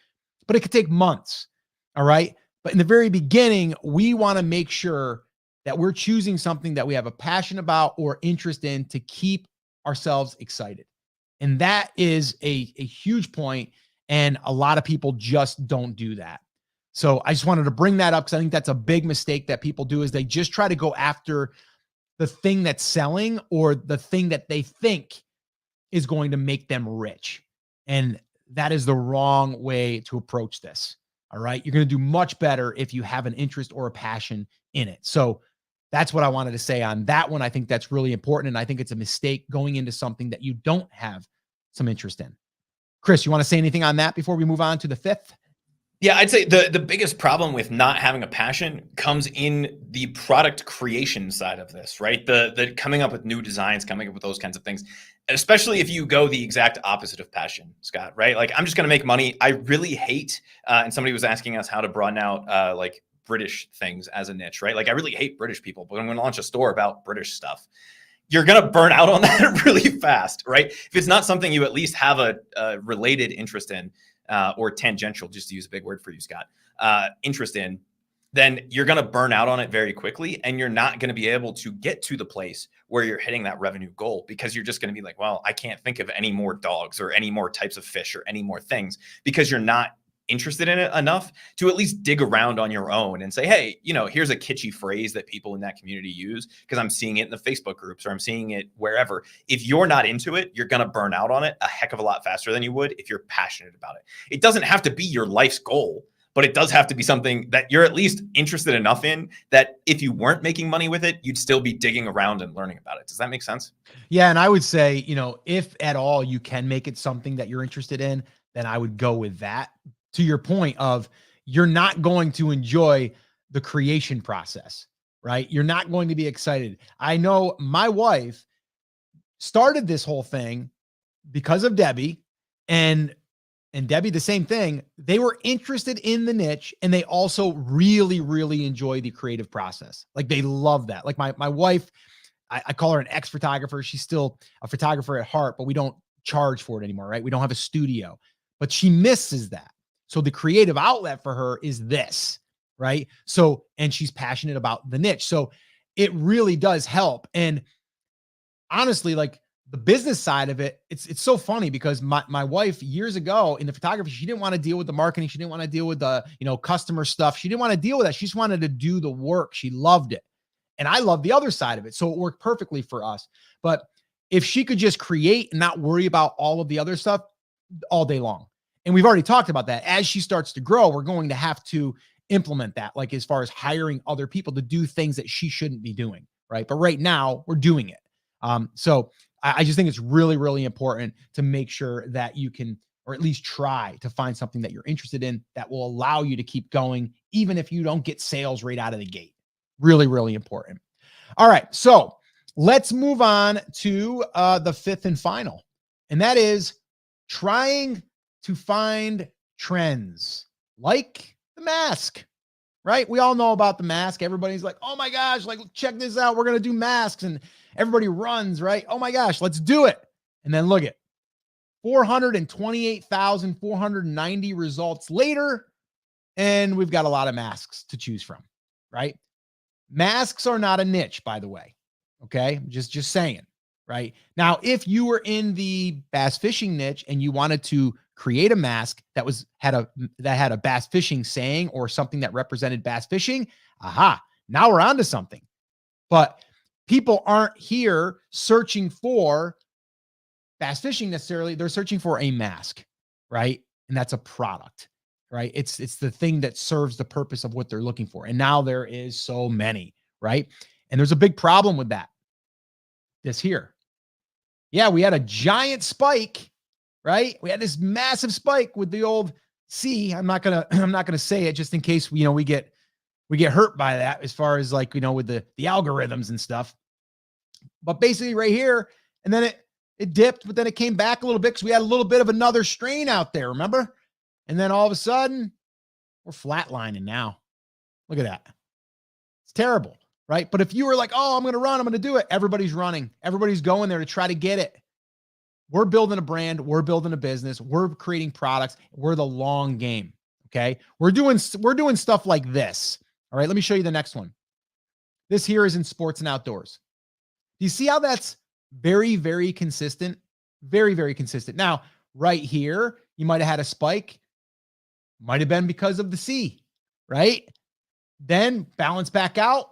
but it could take months. All right. But in the very beginning, we want to make sure that we're choosing something that we have a passion about or interest in to keep ourselves excited. And that is a huge point. And a lot of people just don't do that. So I just wanted to bring that up because I think that's a big mistake that people do, is they just try to go after the thing that's selling or the thing that they think is going to make them rich. And that is the wrong way to approach this. All right. You're going to do much better if you have an interest or a passion in it. So that's what I wanted to say on that one. I think that's really important. And I think it's a mistake going into something that you don't have some interest in. Chris, you want to say anything on that before we move on to the fifth? Yeah, I'd say the biggest problem with not having a passion comes in the product creation side of this, right? The coming up with new designs, coming up with those kinds of things, especially if you go the exact opposite of passion, Scott, right? Like, I'm just going to make money. I really hate, and somebody was asking us how to broaden out like British things as a niche, right? Like, I really hate British people, but I'm going to launch a store about British stuff. You're going to burn out on that really fast, right? If it's not something you at least have a related interest in, or tangential, just to use a big word for you, Scott, interest in, then you're going to burn out on it very quickly. And you're not going to be able to get to the place where you're hitting that revenue goal, because you're just going to be like, well, I can't think of any more dogs or any more types of fish or any more things, because you're not interested in it enough to at least dig around on your own and say, hey, here's a kitschy phrase that people in that community use because I'm seeing it in the Facebook groups or I'm seeing it wherever. If you're not into it, you're going to burn out on it a heck of a lot faster than you would if you're passionate about it. It doesn't have to be your life's goal, but it does have to be something that you're at least interested enough in that if you weren't making money with it, you'd still be digging around and learning about it. Does that make sense? Yeah. And I would say, if at all you can make it something that you're interested in, then I would go with that. To your point of, you're not going to enjoy the creation process, right? You're not going to be excited. I know my wife started this whole thing because of Debbie, and Debbie, the same thing. They were interested in the niche, and they also really, really enjoy the creative process. Like, they love that. Like my wife, I call her an ex-photographer. She's still a photographer at heart, but we don't charge for it anymore, right? We don't have a studio, but she misses that. So the creative outlet for her is this, right? So, and she's passionate about the niche. So it really does help. And honestly, like, the business side of it, it's so funny because my wife years ago in the photography, she didn't want to deal with the marketing. She didn't want to deal with the, customer stuff. She didn't want to deal with that. She just wanted to do the work. She loved it. And I love the other side of it. So it worked perfectly for us. But if she could just create and not worry about all of the other stuff all day long. And we've already talked about that. As she starts to grow, we're going to have to implement that, like as far as hiring other people to do things that she shouldn't be doing, right? But right now we're doing it. So I just think it's really, really important to make sure that you can, or at least try to find something that you're interested in that will allow you to keep going, even if you don't get sales right out of the gate. Really, really important. All right. So let's move on to the fifth and final, and that is trying to find trends like the mask, right? We all know about the mask. Everybody's like, oh my gosh, like, check this out. We're going to do masks, and everybody runs, right? Oh my gosh, let's do it. And then look at 428,490 results later. And we've got a lot of masks to choose from, right? Masks are not a niche, by the way. Okay. Just saying, right? Now, if you were in the bass fishing niche and you wanted to create a mask that had a bass fishing saying or something that represented bass fishing, now we're on to something. But people aren't here searching for bass fishing necessarily. They're searching for a mask, right? And that's a product, right? It's the thing that serves the purpose of what they're looking for. And now there is so many, right? And there's a big problem with that. This here. Yeah, we had a giant spike, right? We had this massive spike with the old I'm not gonna say it just in case we get hurt by that as far as like, with the algorithms and stuff. But basically right here, and then It dipped, but then it came back a little bit because we had a little bit of another strain out there, remember? And then all of a sudden, we're flatlining now. Look at that. It's terrible, right? But if you were like, oh, I'm going to run, I'm going to do it. Everybody's running. Everybody's going there to try to get it. We're building a brand. We're building a business. We're creating products. We're the long game, okay? We're doing stuff like this, all right? Let me show you the next one. This here is in sports and outdoors. Do you see how that's very, very consistent? Very, very consistent. Now, right here, you might have had a spike. Might have been because of the sea, right? Then balance back out.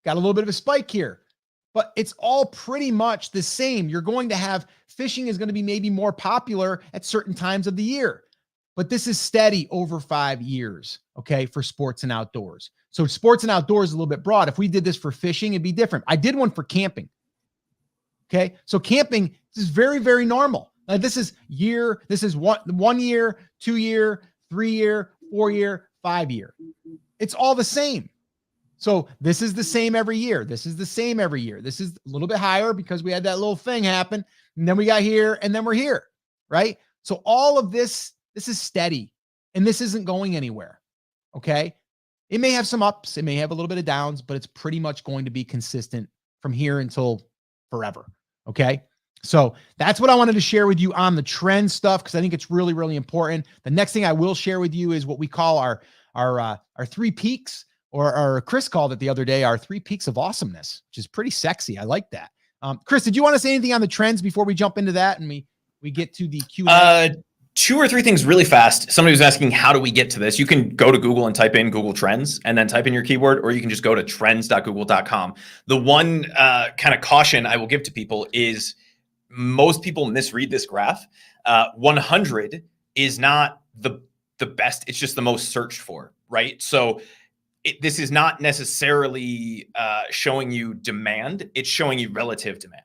Got a little bit of a spike here. But it's all pretty much the same. You're going to have fishing is going to be maybe more popular at certain times of the year. But this is steady over 5 years, okay, for sports and outdoors. So sports and outdoors is a little bit broad. If we did this for fishing, it'd be different. I did one for camping. Okay, so camping is very, very normal. Now, this is year. This is 1 year, 2 year, 3 year, 4 year, 5 year. It's all the same. So this is the same every year. This is the same every year. This is a little bit higher because we had that little thing happen. And then we got here and then we're here, right? So all of this is steady and this isn't going anywhere, okay? It may have some ups. It may have a little bit of downs, but it's pretty much going to be consistent from here until forever, okay? So that's what I wanted to share with you on the trend stuff because I think it's really, really important. The next thing I will share with you is what we call our 3 peaks, or Chris called it the other day, our 3 peaks of awesomeness, which is pretty sexy. I like that. Chris, did you want to say anything on the trends before we jump into that and we get to the Q&A? 2 or 3 things really fast. Somebody was asking, how do we get to this? You can go to Google and type in Google Trends and then type in your keyword, or you can just go to trends.google.com. The one kind of caution I will give to people is most people misread this graph. 100 is not the best. It's just the most searched for, right? So this is not necessarily showing you demand. It's showing you relative demand,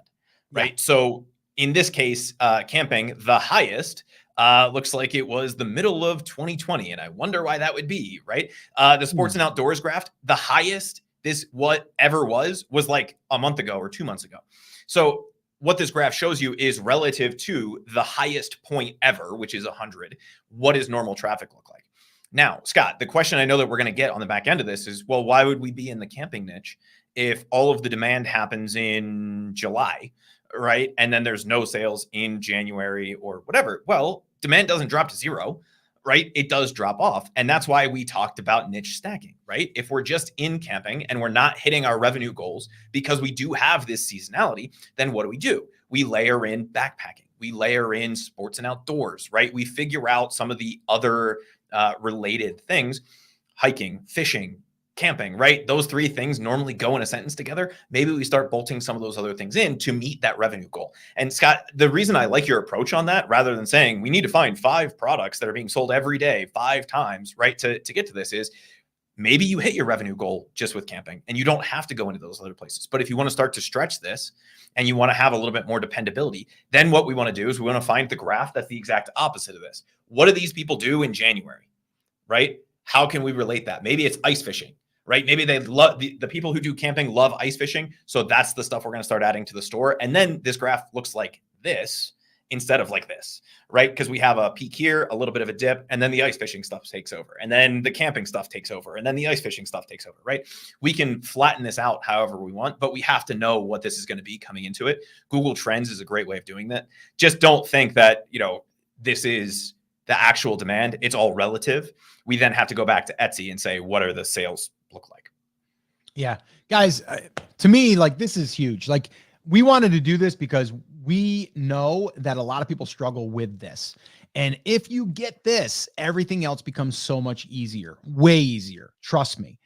right? Yeah. So in this case, camping, the highest looks like it was the middle of 2020. And I wonder why that would be, right? The sports and outdoors graph, the highest this whatever was like a month ago or 2 months ago. So what this graph shows you is relative to the highest point ever, which is 100. What does normal traffic look like? Now, Scott, the question I know that we're going to get on the back end of this is, well, why would we be in the camping niche if all of the demand happens in July, right? And then there's no sales in January or whatever. Well, demand doesn't drop to zero, right? It does drop off. And that's why we talked about niche stacking, right? If we're just in camping and we're not hitting our revenue goals because we do have this seasonality, then what do? We layer in backpacking. We layer in sports and outdoors, right? We figure out some of the other related things, hiking, fishing, camping, right? Those 3 things normally go in a sentence together. Maybe we start bolting some of those other things in to meet that revenue goal. And Scott, the reason I like your approach on that, rather than saying we need to find 5 products that are being sold every day, 5 times, right? To get to this is maybe you hit your revenue goal just with camping and you don't have to go into those other places. But if you want to start to stretch this and you want to have a little bit more dependability, then what we want to do is we want to find the graph that's the exact opposite of this. What do these people do in January, right? How can we relate that? Maybe it's ice fishing, right? Maybe they love the people who do camping love ice fishing. So that's the stuff we're going to start adding to the store. And then this graph looks like this instead of like this, right? Because we have a peak here, a little bit of a dip, and then the ice fishing stuff takes over. And then the camping stuff takes over. And then the ice fishing stuff takes over, right? We can flatten this out however we want, but we have to know what this is going to be coming into it. Google Trends is a great way of doing that. Just don't think that, this is the actual demand. It's all relative. We then have to go back to Etsy and say, what are the sales look like? Yeah, guys, to me, like, this is huge. Like, we wanted to do this because we know that a lot of people struggle with this. And if you get this, everything else becomes so much easier, way easier. Trust me.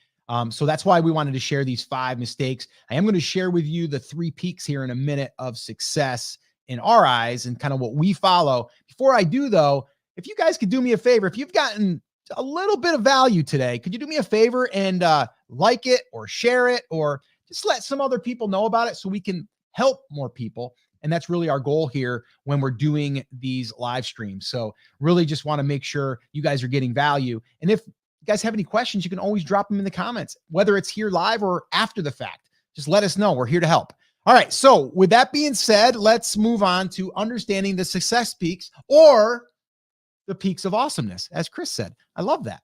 So that's why we wanted to share these 5 mistakes. I am going to share with you the 3 peaks here in a minute of success in our eyes and kind of what we follow. Before I do, though, if you guys could do me a favor, if you've gotten a little bit of value today, could you do me a favor and like it or share it or just let some other people know about it so we can help more people? And that's really our goal here when we're doing these live streams. So really just want to make sure you guys are getting value. And if you guys have any questions, you can always drop them in the comments, whether it's here live or after the fact. Just let us know. We're here to help. All right. So with that being said, let's move on to understanding the success peaks or the peaks of awesomeness, as Chris said. I love that.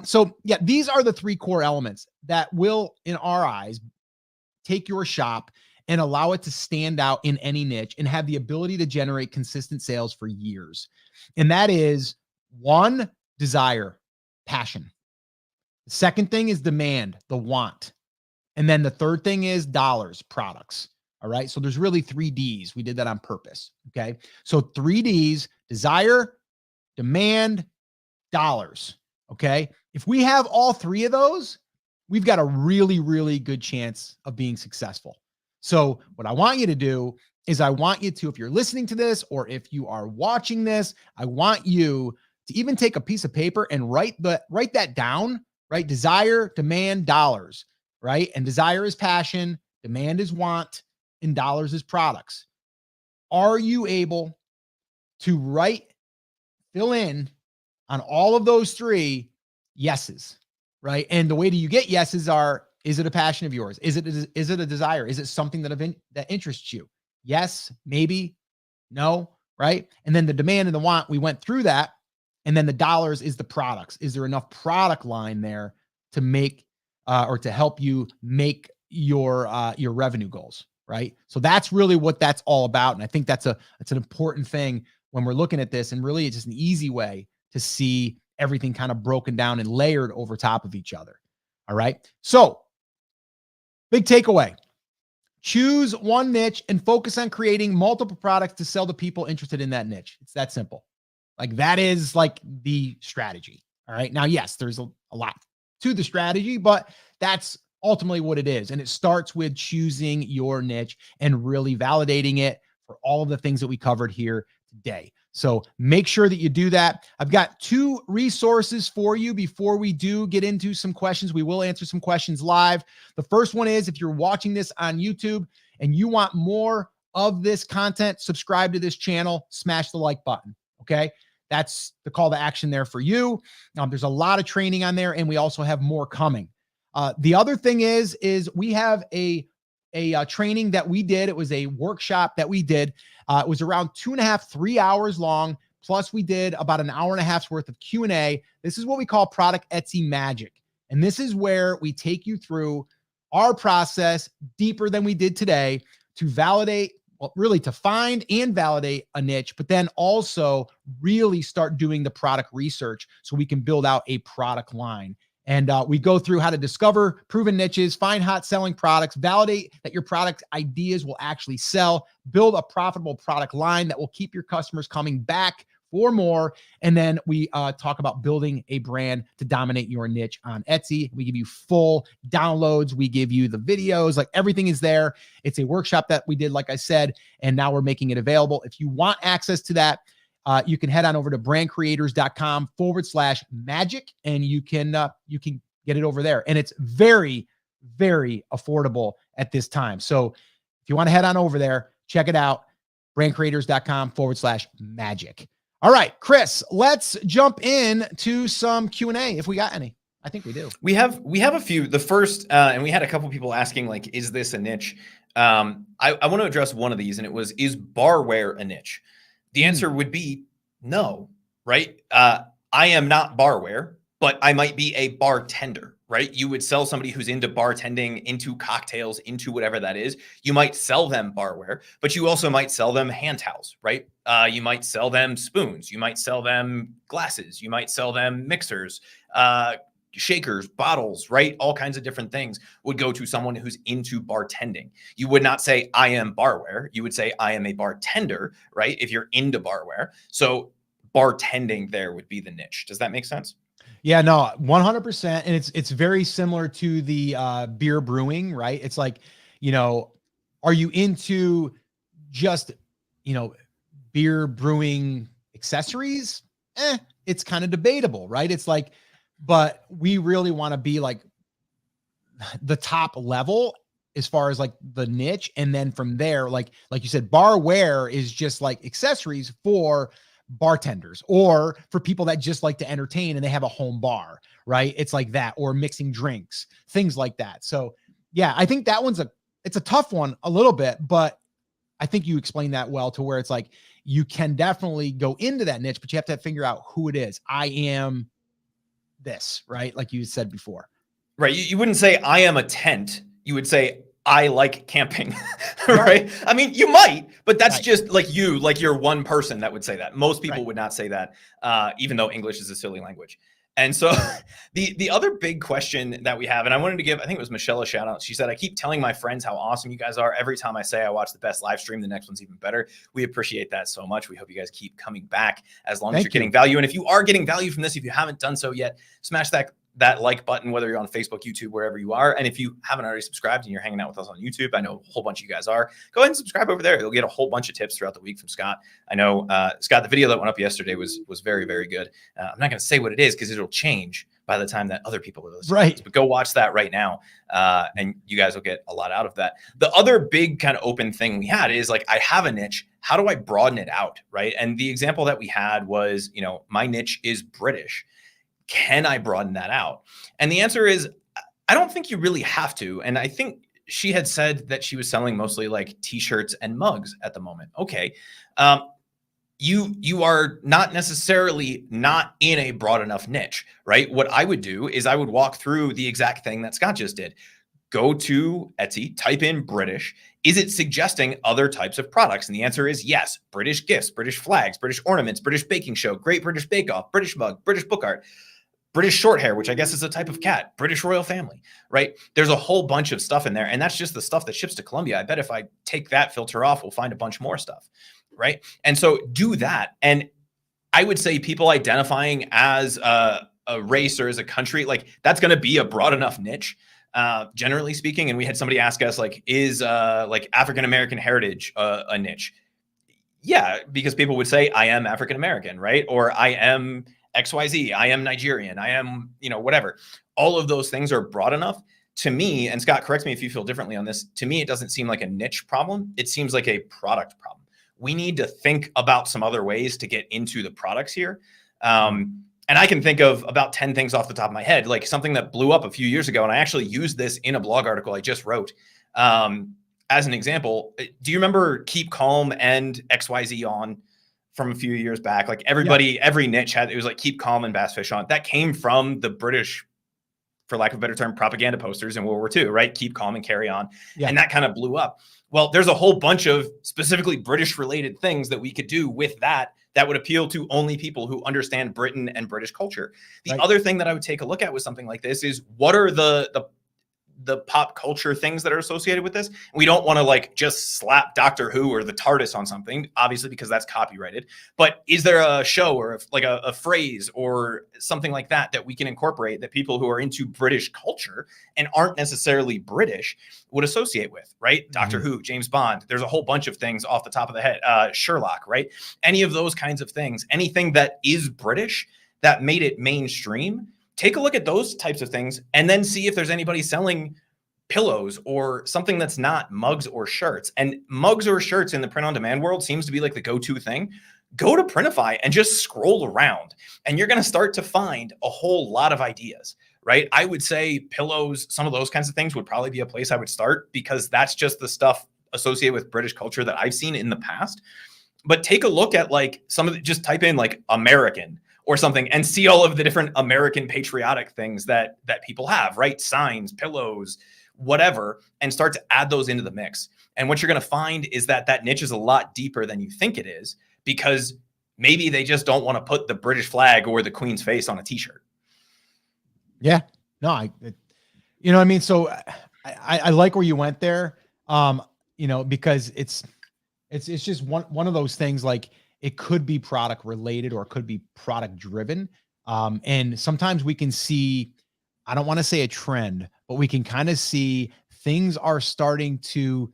So yeah, these are the 3 core elements that will, in our eyes, take your shop and allow it to stand out in any niche and have the ability to generate consistent sales for years. And that is 1, desire, passion. The second thing is demand, the want. And then the third thing is dollars, products. All right. So there's really 3 Ds. We did that on purpose. Okay. So 3 Ds: desire, demand, dollars. Okay. If we have all 3 of those, we've got a really, really good chance of being successful. So what I want you to do is I want you to, if you're listening to this or if you are watching this, I want you to even take a piece of paper and write that down, right? Desire, demand, dollars, right? And desire is passion, demand is want, and dollars is products. Are you able to fill in on all of those 3 yeses, right? And the way that you get yeses are, is it a passion of yours? Is it a desire? Is it something that interests you? Yes, maybe, no, right? And then the demand and the want, we went through that. And then the dollars is the products. Is there enough product line there to make or to help you make your revenue goals, right? So that's really what that's all about. And I think that's an important thing when we're looking at this, and really it's just an easy way to see everything kind of broken down and layered over top of each other. All right. So big takeaway: choose one niche and focus on creating multiple products to sell to people interested in that niche. It's that simple. Like, that is like the strategy. All right. Now, yes, there's a lot to the strategy, but that's ultimately what it is. And it starts with choosing your niche and really validating it for all of the things that we covered here today. So make sure that you do that. I've got 2 resources for you before we do get into some questions. We will answer some questions live. The first one is, if you're watching this on YouTube and you want more of this content, subscribe to this channel, smash the like button. Okay. That's the call to action there for you. There's a lot of training on there, and we also have more coming. The other thing is we have a training that we did. It was a workshop that we did. It was around 2.5, 3 hours long. Plus we did about an hour and a half's worth of Q&A. This is what we call Product Etsy Magic. And this is where we take you through our process deeper than we did today to validate, well, really to find and validate a niche, but then also really start doing the product research so we can build out a product line. And we go through how to discover proven niches, find hot selling products, validate that your product ideas will actually sell, build a profitable product line that will keep your customers coming back for more. And then we talk about building a brand to dominate your niche on Etsy. We give you full downloads. We give you the videos, like everything is there. It's a workshop that we did, like I said, and now we're making it available. If you want access to that, you can head on over to brandcreators.com/magic, and you can get it over there. And it's very, very affordable at this time. So if you want to head on over there, check it out, brandcreators.com/magic. All right, Chris, let's jump in to some Q&A if we got any. I think we do. We have a few. The first, and we had a couple people asking, like, is this a niche? I want to address one of these, and it was, is barware a niche? The answer would be no, right? I am not barware, but I might be a bartender, right? You would sell somebody who's into bartending, into cocktails, into whatever that is. You might sell them barware, but you also might sell them hand towels, right? You might sell them spoons. You might sell them glasses. You might sell them mixers, shakers, bottles, right? All kinds of different things would go to someone who's into bartending. You would not say, I am barware. You would say, I am a bartender, right? If you're into barware. So bartending there would be the niche. Does that make sense? Yeah, no, 100%. And it's very similar to the beer brewing, right? It's like, are you into just, beer brewing accessories? It's kind of debatable, right? It's like, but we really want to be like the top level as far as like the niche. And then from there, like you said, barware is just like accessories for bartenders or for people that just like to entertain and they have a home bar, right? It's like that, or mixing drinks, things like that. So yeah, I think that one's it's a tough one a little bit, but I think you explained that well to where it's like, you can definitely go into that niche, but you have to figure out who it is. I am this, right? Like you said before. Right. You wouldn't say I am a tent. You would say I like camping, right? I mean, you might, but that's just like you're one person that would say that. Most people would not say that, even though English is a silly language. And so the other big question that we have, and I wanted to give, I think it was Michelle a shout out. She said, I keep telling my friends how awesome you guys are. Every time I say I watch the best live stream, the next one's even better. We appreciate that so much. We hope you guys keep coming back as long as you're getting value. And if you are getting value from this, if you haven't done so yet, smash that like button, whether you're on Facebook, YouTube, wherever you are. And if you haven't already subscribed and you're hanging out with us on YouTube, I know a whole bunch of you guys are, go ahead and subscribe over there. You'll get a whole bunch of tips throughout the week from Scott. I know, Scott, the video that went up yesterday was very, very good. I'm not going to say what it is because it'll change by the time that other people are listening. Right. But go watch that right now. And you guys will get a lot out of that. The other big kind of open thing we had is like, I have a niche. How do I broaden it out? Right. And the example that we had was, my niche is British. Can I broaden that out? And the answer is, I don't think you really have to. And I think she had said that she was selling mostly like t-shirts and mugs at the moment. Okay. You are not necessarily not in a broad enough niche, right? What I would do is I would walk through the exact thing that Scott just did. Go to Etsy, type in British. Is it suggesting other types of products? And the answer is yes. British gifts, British flags, British ornaments, British baking show, Great British Bake Off, British mug, British book art, British short hair, which I guess is a type of cat, British royal family, right? There's a whole bunch of stuff in there. And that's just the stuff that ships to Colombia. I bet if I take that filter off, we'll find a bunch more stuff, right? And so do that. And I would say people identifying as a race or as a country, like that's going to be a broad enough niche, generally speaking. And we had somebody ask us, like, is like African-American heritage a niche? Yeah, because people would say, I am African-American, right? Or I am XYZ, I am Nigerian, I am, whatever. All of those things are broad enough to me. And Scott, correct me if you feel differently on this. To me, it doesn't seem like a niche problem. It seems like a product problem. We need to think about some other ways to get into the products here. And I can think of about 10 things off the top of my head, like something that blew up a few years ago. And I actually used this in a blog article I just wrote. As an example, do you remember Keep Calm and XYZ on from a few years back? Like everybody, every niche had, it was like Keep Calm and Bass Fish on. That came from the British, for lack of a better term, propaganda posters in World War II, right? Keep calm and carry on. Yeah. And that kind of blew up. Well, there's a whole bunch of specifically British related things that we could do with that would appeal to only people who understand Britain and British culture. The other thing that I would take a look at with something like this is, what are the pop culture things that are associated with this? We don't want to like just slap Doctor Who or the TARDIS on something, obviously, because that's copyrighted. But is there a show or like a phrase or something like that we can incorporate that people who are into British culture and aren't necessarily British would associate with, right? Mm-hmm. Doctor Who, James Bond, there's a whole bunch of things off the top of the head. Sherlock, right? Any of those kinds of things, anything that is British that made it mainstream. Take a look at those types of things and then see if there's anybody selling pillows or something that's not mugs or shirts. And mugs or shirts in the print on demand world seems to be like the go-to thing. Go to Printify and just scroll around and you're going to start to find a whole lot of ideas, right? I would say pillows, some of those kinds of things would probably be a place I would start, because that's just the stuff associated with British culture that I've seen in the past. But take a look at like some of the, just type in like American or something and see all of the different American patriotic things that people have, right? Signs, pillows, whatever, and start to add those into the mix. And what you're going to find is that niche is a lot deeper than you think it is, because maybe they just don't want to put the British flag or the Queen's face on a t-shirt. Yeah, no, you know what I mean? So I like where you went there, because it's just one of those things, like, it could be product related or it could be product driven. And sometimes we can see, I don't want to say a trend, but we can kind of see things are starting to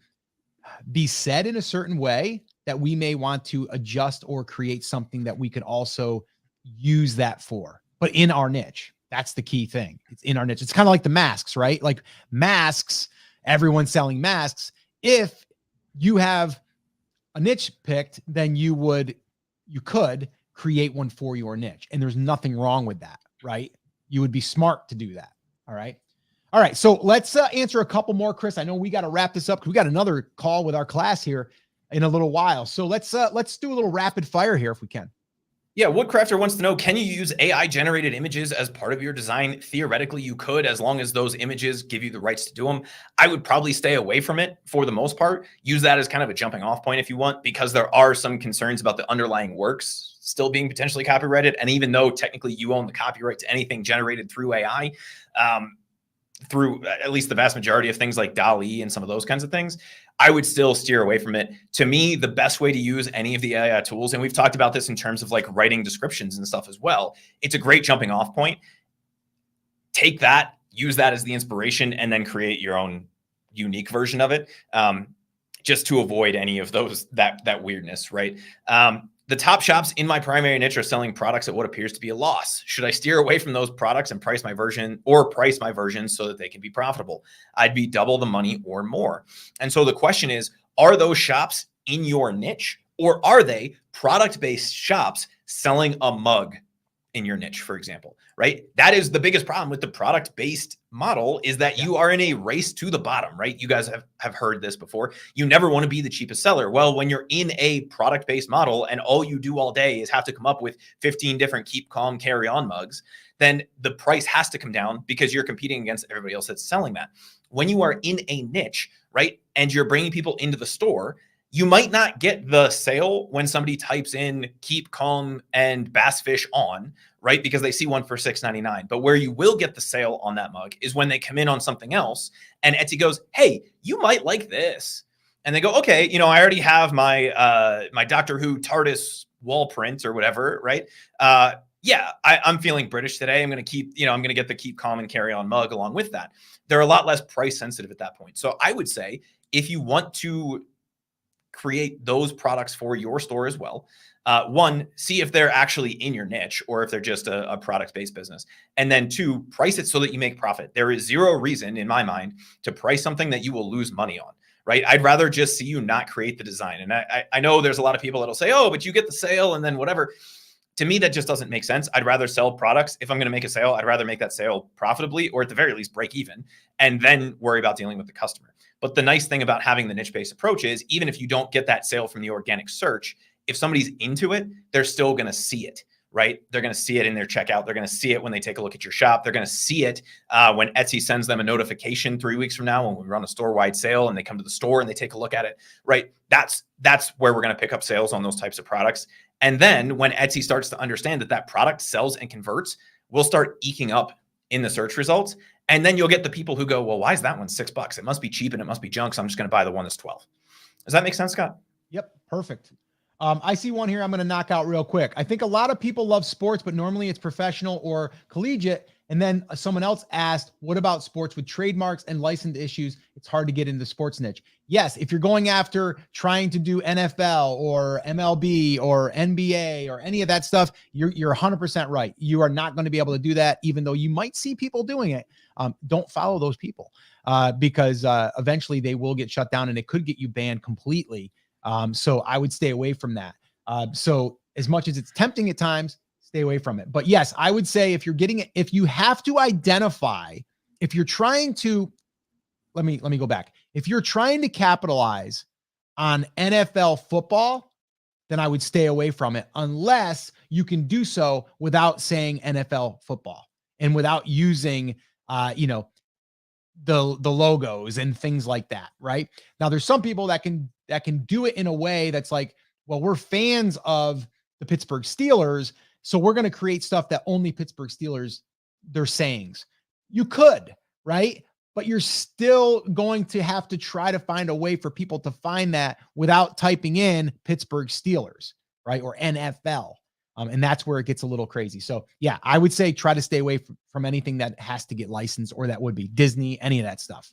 be said in a certain way that we may want to adjust or create something that we could also use that for, but in our niche. That's the key thing. It's in our niche. It's kind of like the masks, right? Like masks, everyone's selling masks. If you have a niche picked, then you could create one for your niche. And there's nothing wrong with that, right? You would be smart to do that. All right. All right. So let's answer a couple more, Chris. I know we got to wrap this up because we got another call with our class here in a little while. So let's do a little rapid fire here if we can. Yeah, Woodcrafter wants to know, can you use AI generated images as part of your design? Theoretically, you could, as long as those images give you the rights to do them. I would probably stay away from it for the most part. Use that as kind of a jumping off point if you want, because there are some concerns about the underlying works still being potentially copyrighted. And even though technically you own the copyright to anything generated through AI, through at least the vast majority of things like DALL-E and some of those kinds of things, I would still steer away from it. To me, the best way to use any of the AI tools, and we've talked about this in terms of like writing descriptions and stuff as well, it's a great jumping off point. Take that, use that as the inspiration, and then create your own unique version of it, just to avoid any of those, that weirdness, right? The top shops in my primary niche are selling products at what appears to be a loss. Should I steer away from those products and price my version so that they can be profitable? I'd be double the money or more. And so the question is, are those shops in your niche, or are they product-based shops selling a mug in your niche, for example, right? That is the biggest problem with the product-based model, is that you are in a race to the bottom, right? You guys have heard this before. You never want to be the cheapest seller. Well, when you're in a product-based model and all you do all day is have to come up with 15 different keep calm, carry on mugs, then the price has to come down because you're competing against everybody else that's selling that. When you are in a niche, right, and you're bringing people into the store, you might not get the sale when somebody types in keep calm and bass fish on, right? Because they see one for $6.99. But where you will get the sale on that mug is when they come in on something else and Etsy goes, hey, you might like this. And they go, okay, you know, I already have my my Doctor Who TARDIS wall print or whatever, right? Yeah, I'm feeling British today. I'm going to keep, I'm going to get the keep calm and carry on mug along with that. They're a lot less price sensitive at that point. So I would say if you want to create those products for your store as well, one, see if they're actually in your niche or if they're just a product-based business. And then two, price it so that you make profit. There is zero reason in my mind to price something that you will lose money on, right? I'd rather just see you not create the design. And I know there's a lot of people that'll say, oh, but you get the sale and then whatever. To me, that just doesn't make sense. I'd rather sell products. If I'm going to make a sale, I'd rather make that sale profitably, or at the very least break even, and then worry about dealing with the customer. But the nice thing about having the niche-based approach is, even if you don't get that sale from the organic search, if somebody's into it, they're still going to see it, right? They're going to see it in their checkout. They're going to see it when they take a look at your shop. They're going to see it when Etsy sends them a notification 3 weeks from now when we run a store-wide sale and they come to the store and they take a look at it, right? That's where we're going to pick up sales on those types of products. And then when Etsy starts to understand that that product sells and converts, we'll start eking up in the search results. And then you'll get the people who go, well, why is that one $6? It must be cheap and it must be junk. So I'm just going to buy the one that's 12. Does that make sense, Scott? Yep. Perfect. I see one here I'm going to knock out real quick. I think a lot of people love sports, but normally it's professional or collegiate. And then someone else asked, what about sports with trademarks and license issues? It's hard to get into the sports niche. Yes, if you're going after trying to do NFL or MLB or NBA or any of that stuff, you're 100% right. You are not going to be able to do that, even though you might see people doing it. Don't follow those people because eventually they will get shut down and it could get you banned completely. So I would stay away from that. So as much as it's tempting at times, stay away from it. But yes, I would say if you have to identify, if you're trying to, let me go back. If you're trying to capitalize on NFL football, then I would stay away from it unless you can do so without saying NFL football and without using, the logos and things like that. Right now, there's some people that can do it in a way that's like, well, we're fans of the Pittsburgh Steelers, so we're going to create stuff that only Pittsburgh Steelers, their sayings. You could, right? But you're still going to have to try to find a way for people to find that without typing in Pittsburgh Steelers, right? Or NFL. And that's where it gets a little crazy. So yeah, I would say try to stay away from anything that has to get licensed, or that would be Disney, any of that stuff.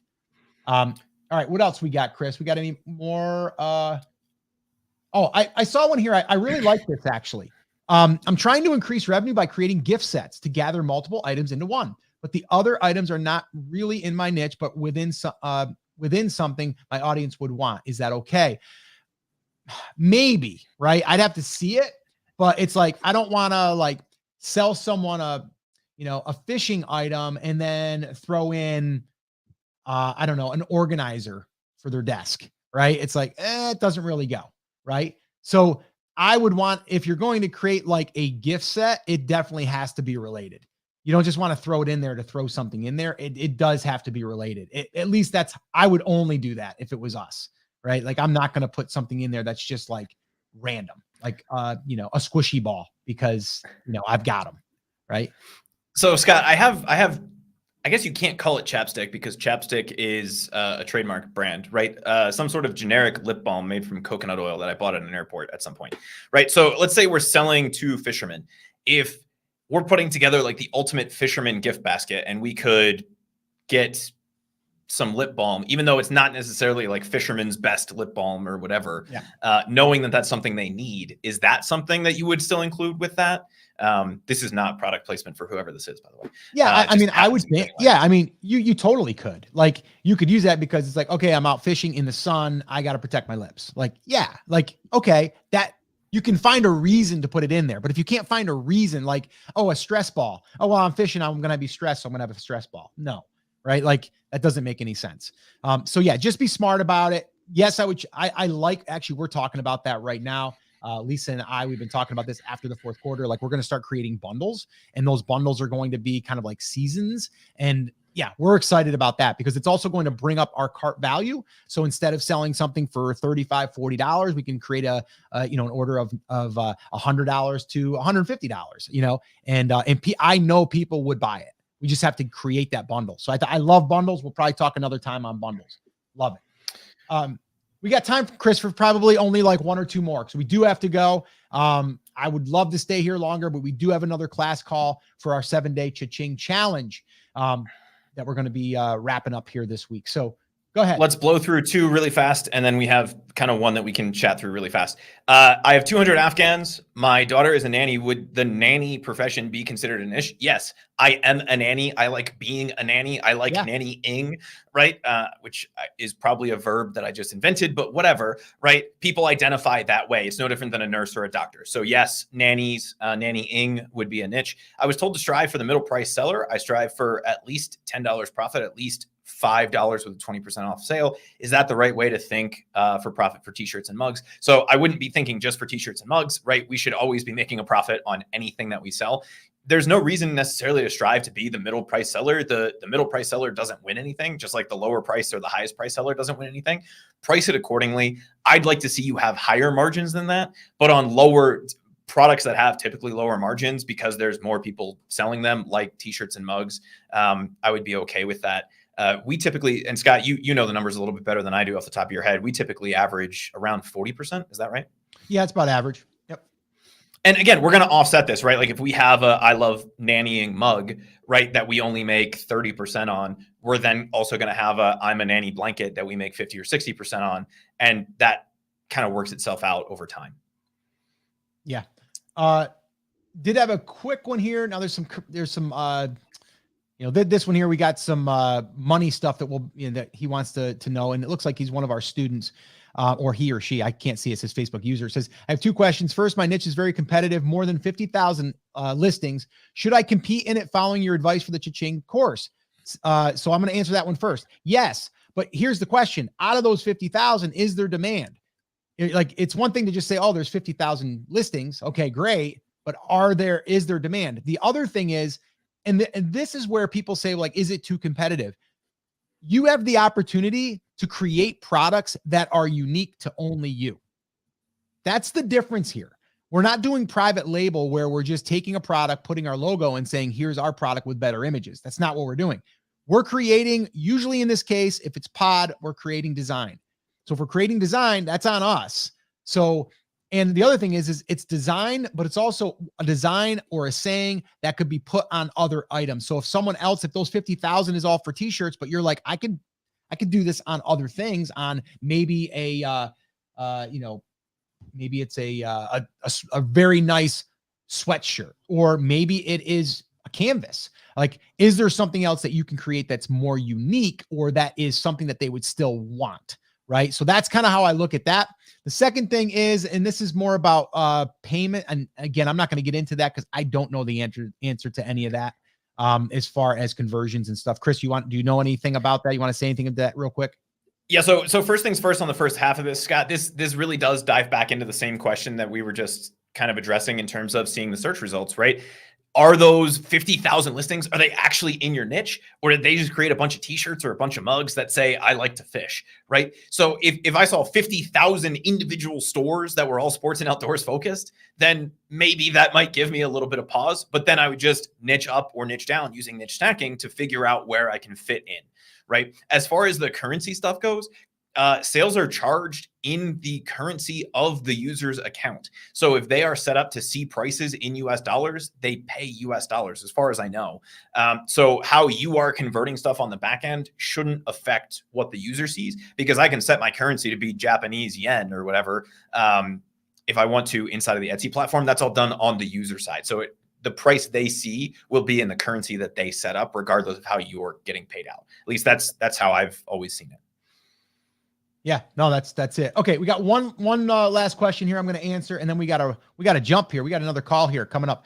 All right. What else we got, Chris? We got any more? I saw one here. I really like this actually. I'm trying to increase revenue by creating gift sets to gather multiple items into one, but the other items are not really in my niche, but within something my audience would want. Is that okay? Maybe, right? I'd have to see it, but it's like, I don't want to like sell someone a fishing item and then throw in, I don't know, an organizer for their desk, right? It's like, it doesn't really go, right? So I would want, if you're going to create like a gift set, it definitely has to be related. You don't just want to throw it in there to throw something in there. It does have to be related. At least I would only do that if it was us, right? Like I'm not going to put something in there that's just like random, like, a squishy ball because, I've got them, right? So Scott, I guess you can't call it chapstick because chapstick is a trademark brand, right? Some sort of generic lip balm made from coconut oil that I bought at an airport at some point, right? So let's say we're selling to fishermen. If we're putting together like the ultimate fisherman gift basket and we could get some lip balm, even though it's not necessarily like fisherman's best lip balm or whatever, knowing that that's something they need, is that something that you would still include with that? This is not product placement for whoever this is, by the way. Yeah. I mean, I would think, I mean, you totally could, like, you could use that because it's like, okay, I'm out fishing in the sun. I got to protect my lips. Like, yeah, like, okay, that you can find a reason to put it in there. But if you can't find a reason, like, oh, a stress ball. Oh, well, I'm fishing. I'm going to be stressed. So I'm going to have a stress ball. No, right? Like that doesn't make any sense. So yeah, just be smart about it. Yes, I like, actually, we're talking about that right now. Lisa and I, we've been talking about this after the fourth quarter. Like we're going to start creating bundles, and those bundles are going to be kind of like seasons. And yeah, we're excited about that because it's also going to bring up our cart value. So instead of selling something for $35, $40, we can create an order of $100 to $150, and I know people would buy it. We just have to create that bundle. So I love bundles. We'll probably talk another time on bundles. Love it. We got time, Chris, for probably only like one or two more. So we do have to go. I would love to stay here longer, but we do have another class call for our 7-day Cha-Ching challenge that we're going to be wrapping up here this week. So go ahead. Let's blow through two really fast, and then we have kind of one that we can chat through really fast. I have 200 Afghans. My daughter is a nanny. Would the nanny profession be considered a niche? Yes, I am a nanny. I like being a nanny. I like nannying, right? Which is probably a verb that I just invented, but whatever, right? People identify that way. It's no different than a nurse or a doctor. So yes, nannies, nannying would be a niche. I was told to strive for the middle price seller. I strive for at least $10 profit, at least $5 with a 20% off sale. Is that the right way to think for profit for t-shirts and mugs? So I wouldn't be thinking just for t-shirts and mugs, right? We should always be making a profit on anything that we sell. There's no reason necessarily to strive to be the middle price seller. The middle price seller doesn't win anything, just like the lower price or the highest price seller doesn't win anything. Price it accordingly. I'd like to see you have higher margins than that, but on lower products that have typically lower margins because there's more people selling them, like t-shirts and mugs, I would be okay with that. We typically, and Scott, you know the numbers a little bit better than I do off the top of your head. We typically average around 40%. Is that right? Yeah, it's about average. Yep. And again, we're going to offset this, right? Like if we have a I love nannying mug, right, that we only make 30% on, we're then also going to have a I'm a nanny blanket that we make 50 or 60% on. And that kind of works itself out over time. Yeah. Did have a quick one here. Now there's some this one here, we got some money stuff that that he wants to know. And it looks like he's one of our students, or he or she, I can't see, it's his Facebook user. It says, I have two questions. First, my niche is very competitive, more than 50,000 listings. Should I compete in it following your advice for the Cha-Ching course? So I'm going to answer that one first. Yes. But here's the question. Out of those 50,000, is there demand? Like, it's one thing to just say, oh, there's 50,000 listings. Okay, great. But is there demand? The other thing is, and this is where people say, like, is it too competitive? You have the opportunity to create products that are unique to only you. That's the difference here. We're not doing private label where we're just taking a product, putting our logo and saying, here's our product with better images. That's not what we're doing. We're creating, usually in this case, if it's pod, we're creating design. So if we're creating design, that's on us. So, and the other thing is it's design, but it's also a design or a saying that could be put on other items. So if someone else, if those 50,000 is all for t-shirts, but you're like, I could do this on other things, on maybe maybe it's a very nice sweatshirt, or maybe it is a canvas. Like, is there something else that you can create that's more unique, or that is something that they would still want? Right. So that's kind of how I look at that. The second thing is, and this is more about payment. And again, I'm not going to get into that because I don't know the answer to any of that. as far as conversions and stuff. Chris, do you know anything about that? You want to say anything of that real quick? Yeah. So first things first on the first half of this, Scott, this really does dive back into the same question that we were just kind of addressing in terms of seeing the search results, right? Are those 50,000 listings, are they actually in your niche, or did they just create a bunch of t-shirts or a bunch of mugs that say, I like to fish, right? So if I saw 50,000 individual stores that were all sports and outdoors focused, then maybe that might give me a little bit of pause, but then I would just niche up or niche down using niche stacking to figure out where I can fit in, right? As far as the currency stuff goes, sales are charged in the currency of the user's account. So if they are set up to see prices in US dollars, they pay US dollars, as far as I know. So how you are converting stuff on the back end shouldn't affect what the user sees, because I can set my currency to be Japanese yen or whatever. If I want to inside of the Etsy platform, that's all done on the user side. So the price they see will be in the currency that they set up, regardless of how you're getting paid out. At least that's how I've always seen it. Yeah, no, that's it. Okay, we got one last question here I'm going to answer, and then we got to jump here. We got another call here coming up.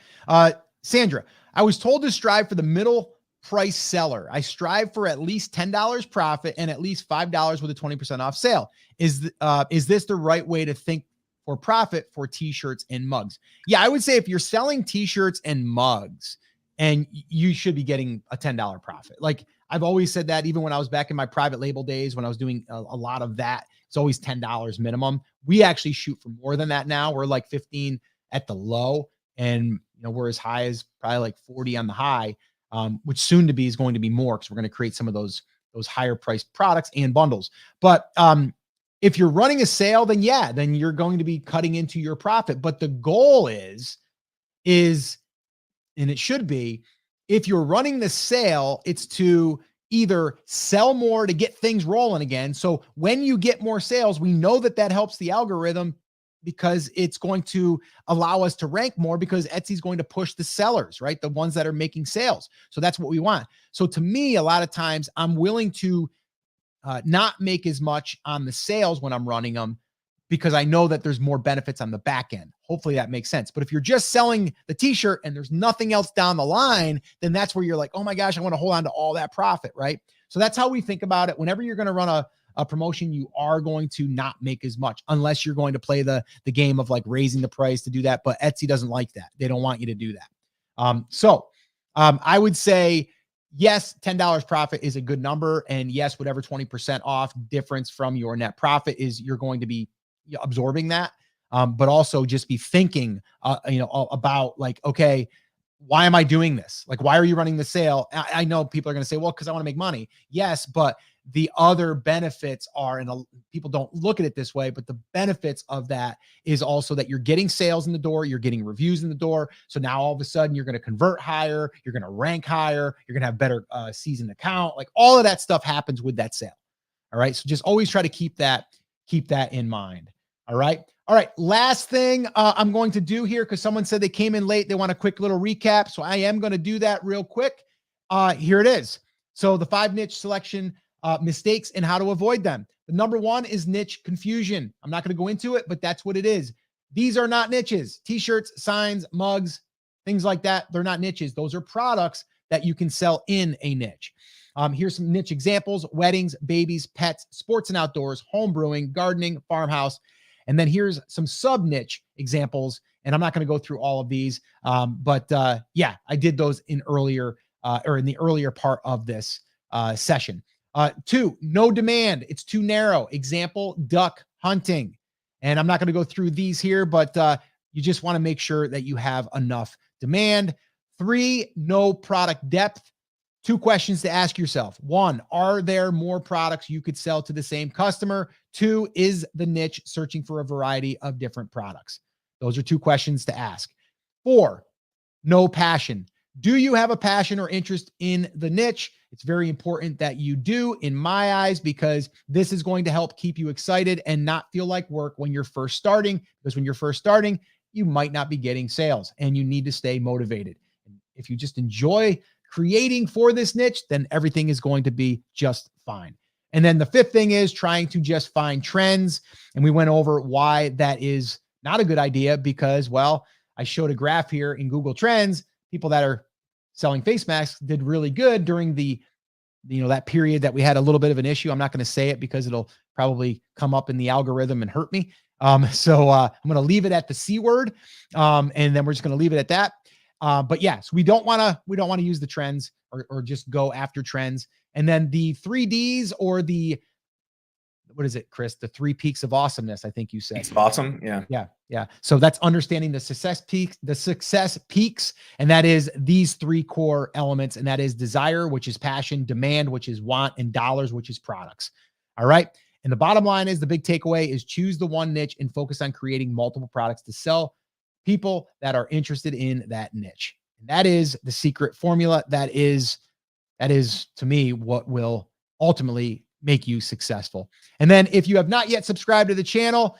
Sandra, I was told to strive for the middle price seller. I strive for at least $10 profit and at least $5 with a 20% off sale. Is this the right way to think for profit for t-shirts and mugs? Yeah, I would say if you're selling t-shirts and mugs, and you should be getting a $10 profit. Like I've always said that, even when I was back in my private label days, when I was doing a lot of that, it's always $10 minimum. We actually shoot for more than that now. We're like 15 at the low, and we're as high as probably like 40 on the high, which soon to be is going to be more, because we're going to create some of those higher priced products and bundles. But if you're running a sale, then yeah, then you're going to be cutting into your profit. But the goal is, and it should be, if you're running the sale, it's to either sell more to get things rolling again. So when you get more sales, we know that helps the algorithm, because it's going to allow us to rank more, because Etsy's going to push the sellers, right? The ones that are making sales. So that's what we want. So to me, a lot of times I'm willing to not make as much on the sales when I'm running them, because I know that there's more benefits on the back end. Hopefully that makes sense. But if you're just selling the t-shirt and there's nothing else down the line, then that's where you're like, oh my gosh, I want to hold on to all that profit, right? So that's how we think about it. Whenever you're going to run a promotion, you are going to not make as much, unless you're going to play the game of like raising the price to do that. But Etsy doesn't like that. They don't want you to do that. I would say, yes, $10 profit is a good number. And yes, whatever 20% off difference from your net profit is, you're going to be absorbing that. But also just be thinking, about like, okay, why am I doing this? Like, why are you running the sale? I know people are going to say, well, because I want to make money. Yes, but the other benefits are, and people don't look at it this way, but the benefits of that is also that you're getting sales in the door, you're getting reviews in the door. So now all of a sudden you're going to convert higher, you're going to rank higher, you're going to have better seasoned account. Like all of that stuff happens with that sale. All right. So just always try to keep that in mind. All right. Last thing I'm going to do here, because someone said they came in late. They want a quick little recap. So I am going to do that real quick. Here it is. So the 5 niche selection mistakes and how to avoid them. The number 1 is niche confusion. I'm not going to go into it, but that's what it is. These are not niches. T-shirts, signs, mugs, things like that. They're not niches. Those are products that you can sell in a niche. Here's some niche examples: weddings, babies, pets, sports and outdoors, home brewing, gardening, farmhouse. And then here's some sub niche examples. And I'm not going to go through all of these. Yeah, I did those in the earlier part of this session. 2, no demand. It's too narrow. Example, duck hunting. And I'm not going to go through these here, but you just want to make sure that you have enough demand. 3, no product depth. 2 questions to ask yourself. 1, are there more products you could sell to the same customer? 2, is the niche searching for a variety of different products? Those are 2 questions to ask. 4, no passion. Do you have a passion or interest in the niche? It's very important that you do, in my eyes, because this is going to help keep you excited and not feel like work when you're first starting. Because when you're first starting, you might not be getting sales, and you need to stay motivated. If you just enjoy creating for this niche, then everything is going to be just fine. And then the 5th thing is trying to just find trends. And we went over why that is not a good idea, because, well, I showed a graph here in Google Trends, people that are selling face masks did really good during the, that period that we had a little bit of an issue. I'm not going to say it because it'll probably come up in the algorithm and hurt me. So I'm going to leave it at the C word. And then we're just going to leave it at that. But yes, we don't want to use the trends or just go after trends. And then the 3Ds or what is it, Chris? The 3 peaks of awesomeness, I think you said. Peaks of awesome. Yeah. Yeah. So that's understanding the success peaks. And that is these 3 core elements. And that is desire, which is passion, demand, which is want, and dollars, which is products. All right. And the bottom line is the big takeaway is choose the one niche and focus on creating multiple products to sell people that are interested in that niche. And that is the secret formula. That is to me what will ultimately make you successful. And then if you have not yet subscribed to the channel,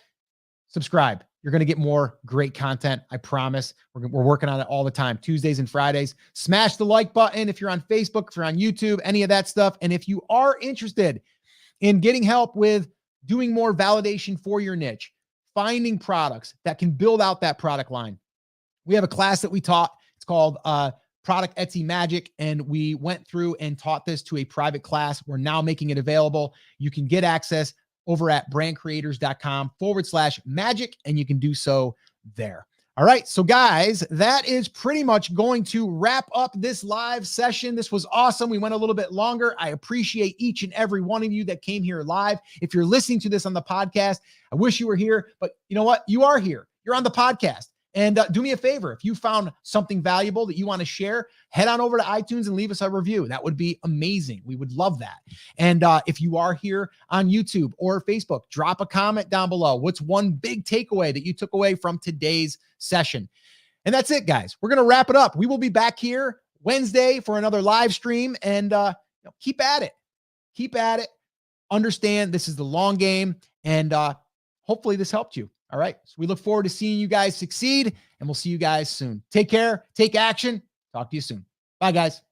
subscribe. You're going to get more great content. I promise. We're working on it all the time, Tuesdays and Fridays. Smash the like button if you're on Facebook, if you're on YouTube, any of that stuff. And if you are interested in getting help with doing more validation for your niche, finding products that can build out that product line, we have a class that we taught. It's called Product Etsy Magic. And we went through and taught this to a private class. We're now making it available. You can get access over at brandcreators.com/magic, and you can do so there. All right. So guys, that is pretty much going to wrap up this live session. This was awesome. We went a little bit longer. I appreciate each and every one of you that came here live. If you're listening to this on the podcast, I wish you were here, but you know what? You are here. You're on the podcast. And do me a favor. If you found something valuable that you want to share, head on over to iTunes and leave us a review. That would be amazing. We would love that. And if you are here on YouTube or Facebook, drop a comment down below. What's one big takeaway that you took away from today's session? And that's it, guys. We're going to wrap it up. We will be back here Wednesday for another live stream. And keep at it. Keep at it. Understand this is the long game. And hopefully this helped you. All right. So we look forward to seeing you guys succeed, and we'll see you guys soon. Take care. Take action. Talk to you soon. Bye, guys.